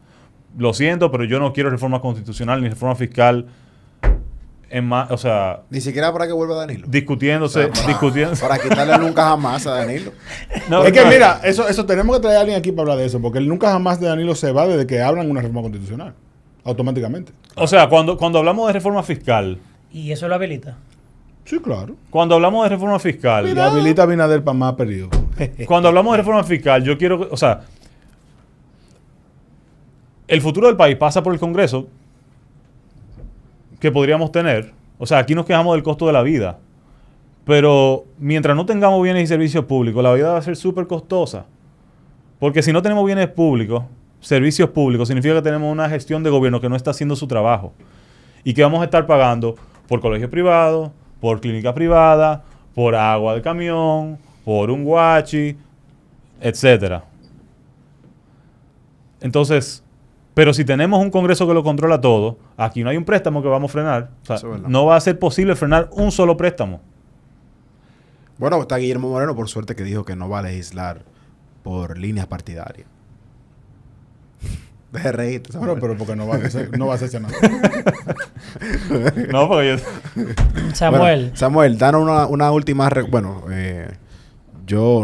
Lo siento, pero yo no quiero reforma constitucional ni reforma fiscal o sea, Ni siquiera para que vuelva Danilo. discutiéndose. Para quitarle nunca jamás a Danilo. No, es que no. mira, eso tenemos que traer a alguien aquí para hablar de eso, porque él nunca jamás de Danilo se va desde que hablan una reforma constitucional. Automáticamente. O sea, cuando hablamos de reforma fiscal, Y eso lo habilita. Sí, claro. cuando hablamos de reforma fiscal, Y habilita a Abinader para más periodo. cuando hablamos de reforma fiscal, yo quiero, o sea, el futuro del país pasa por el Congreso que podríamos tener. O sea, aquí nos quejamos del costo de la vida. Pero mientras no tengamos bienes y servicios públicos, la vida va a ser súper costosa. Porque si no tenemos bienes públicos, servicios públicos, significa que tenemos una gestión de gobierno que no está haciendo su trabajo. Y que vamos a estar pagando por colegios privados, por clínica privada, por agua de camión, por un guachi, etcétera. Entonces, pero si tenemos un Congreso que lo controla todo, aquí no hay un préstamo que vamos a frenar. O sea, Eso es verdad. no va a ser posible frenar un solo préstamo. Bueno, está Guillermo Moreno, por suerte, que dijo que no va a legislar por líneas partidarias. Deje de reírte, Samuel. Pero porque no va a hacerse nada. No, porque yo... Samuel. Bueno, Samuel, danos una última...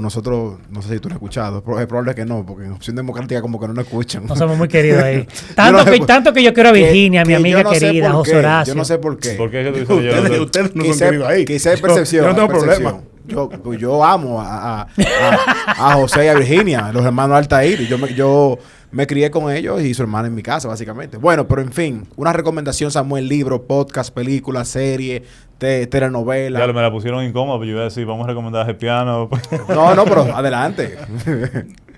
nosotros, no sé si tú lo has escuchado, pero es probable que no, porque en Opción Democrática como que no nos escuchan. No somos muy queridos ahí. Yo no sé Tanto que yo quiero a Virginia, mi que amiga yo no sé querida, por José qué, Horacio. Yo no sé por qué. ¿Por qué es que tú dices yo? Ustedes no son Quizá queridos ahí. quizá es percepción. Yo no tengo es percepción. problema. Yo amo a José y a Virginia, los hermanos Altair. Yo me crié con ellos y su hermana en mi casa, básicamente. Bueno, pero en fin, una recomendación, Samuel: libro, podcast, película, serie, telenovela. Ya me la pusieron incómoda, pero yo iba a decir, vamos a recomendar el piano. No, pero adelante.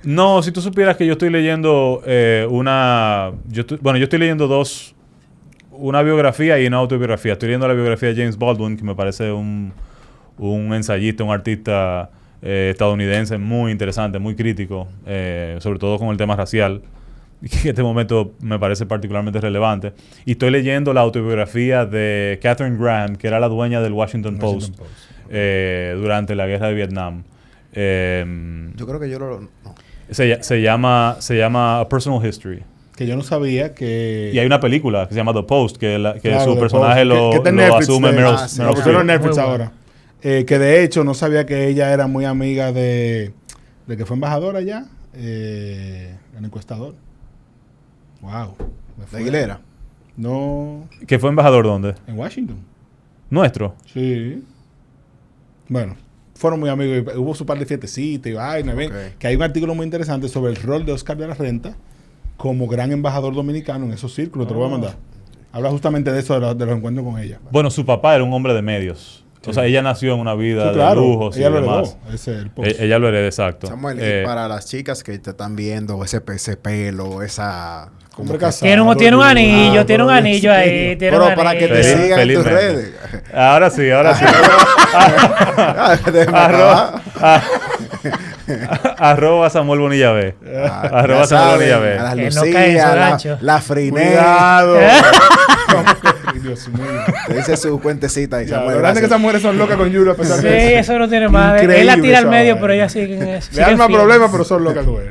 No, si tú supieras que yo estoy leyendo yo estoy leyendo una biografía y una autobiografía. Estoy leyendo la biografía de James Baldwin, que me parece un ensayista, un artista estadounidense muy interesante, muy crítico, sobre todo con el tema racial, que en este momento me parece particularmente relevante. Y estoy leyendo la autobiografía de Katharine Graham, que era la dueña del Washington Post durante la guerra de Vietnam. Yo creo que yo no. Se llama A Personal History. Que yo no sabía que... Y hay una película que se llama The Post, que Claro, su The personaje Post, que está en lo Netflix, asume Meryl lo Streep. pusieron en Netflix Muy bueno. ahora. Que de hecho no sabía que ella era muy amiga de que fue embajadora allá, el encuestador. Wow. ¿De Aguilera? No, ¿Que fue embajador dónde? en Washington. Nuestro. Sí. Bueno, fueron muy amigos. Hubo su par de fiestecitas y vaina. ¿Ven? Ok. Que hay un artículo muy interesante sobre el rol de Oscar de la Renta como gran embajador dominicano en esos círculos. Te lo voy a mandar. Habla justamente de eso, de los encuentros con ella. Bueno, su papá era un hombre de medios. O sea, ella nació en una vida Sí, claro. de lujos y Ella lo demás. heredó. Ese es el post. Ella lo hereda, exacto. Samuel, Eh, y para las chicas que te están viendo, ese pelo, esa... Hombre que- casado, Tiene un anillo, Ah, tiene un pero anillo ahí. Tiene Pero un para que te anillo. Feliz- sigan en tus felizmente. redes. Ahora sí. Déjame Arroba, acabar. arroba Samuel Bonilla B. Arroba Ya Samuel saben, Bonilla a B. las Que no Lucía, cae en su la gancho. Friné. Cuidado. Ay, Dios mío. Te dice su cuentecita y Ya, Samuel, lo grande es que gracias. esas mujeres son locas con Yulo a pesar Sí, de eso. eso no tiene más. Increíble Él la tira al esa medio, vaina. pero ella sigue. Le dan más problemas, pero son locas con él.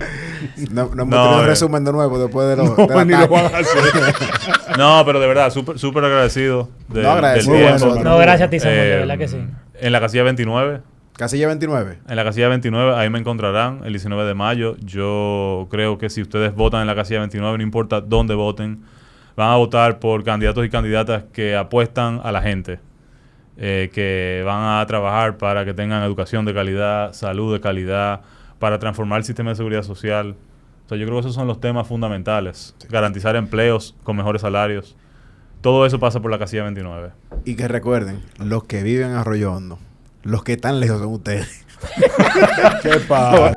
No hemos No, tenido un resumen de nuevo después de, No, de la ni lo ataque. van a hacer. No, pero de verdad, súper agradecido No, agradecido del a tiempo. nosotros. No, gracias a ti, Samuel, de verdad que sí. En la casilla 29. Casilla 29. En la casilla 29, ahí me encontrarán el 19 de mayo. Yo creo que si ustedes votan en la casilla 29, no importa dónde voten, van a votar por candidatos y candidatas que apuestan a la gente, que van a trabajar para que tengan educación de calidad, salud de calidad, para transformar el sistema de seguridad social. O sea, yo creo que esos son los temas fundamentales. Sí. Garantizar empleos con mejores salarios. Todo eso pasa por la casilla 29. Y que recuerden, los que viven en Arroyo Hondo, los que están lejos son ustedes. ¿Qué pasa?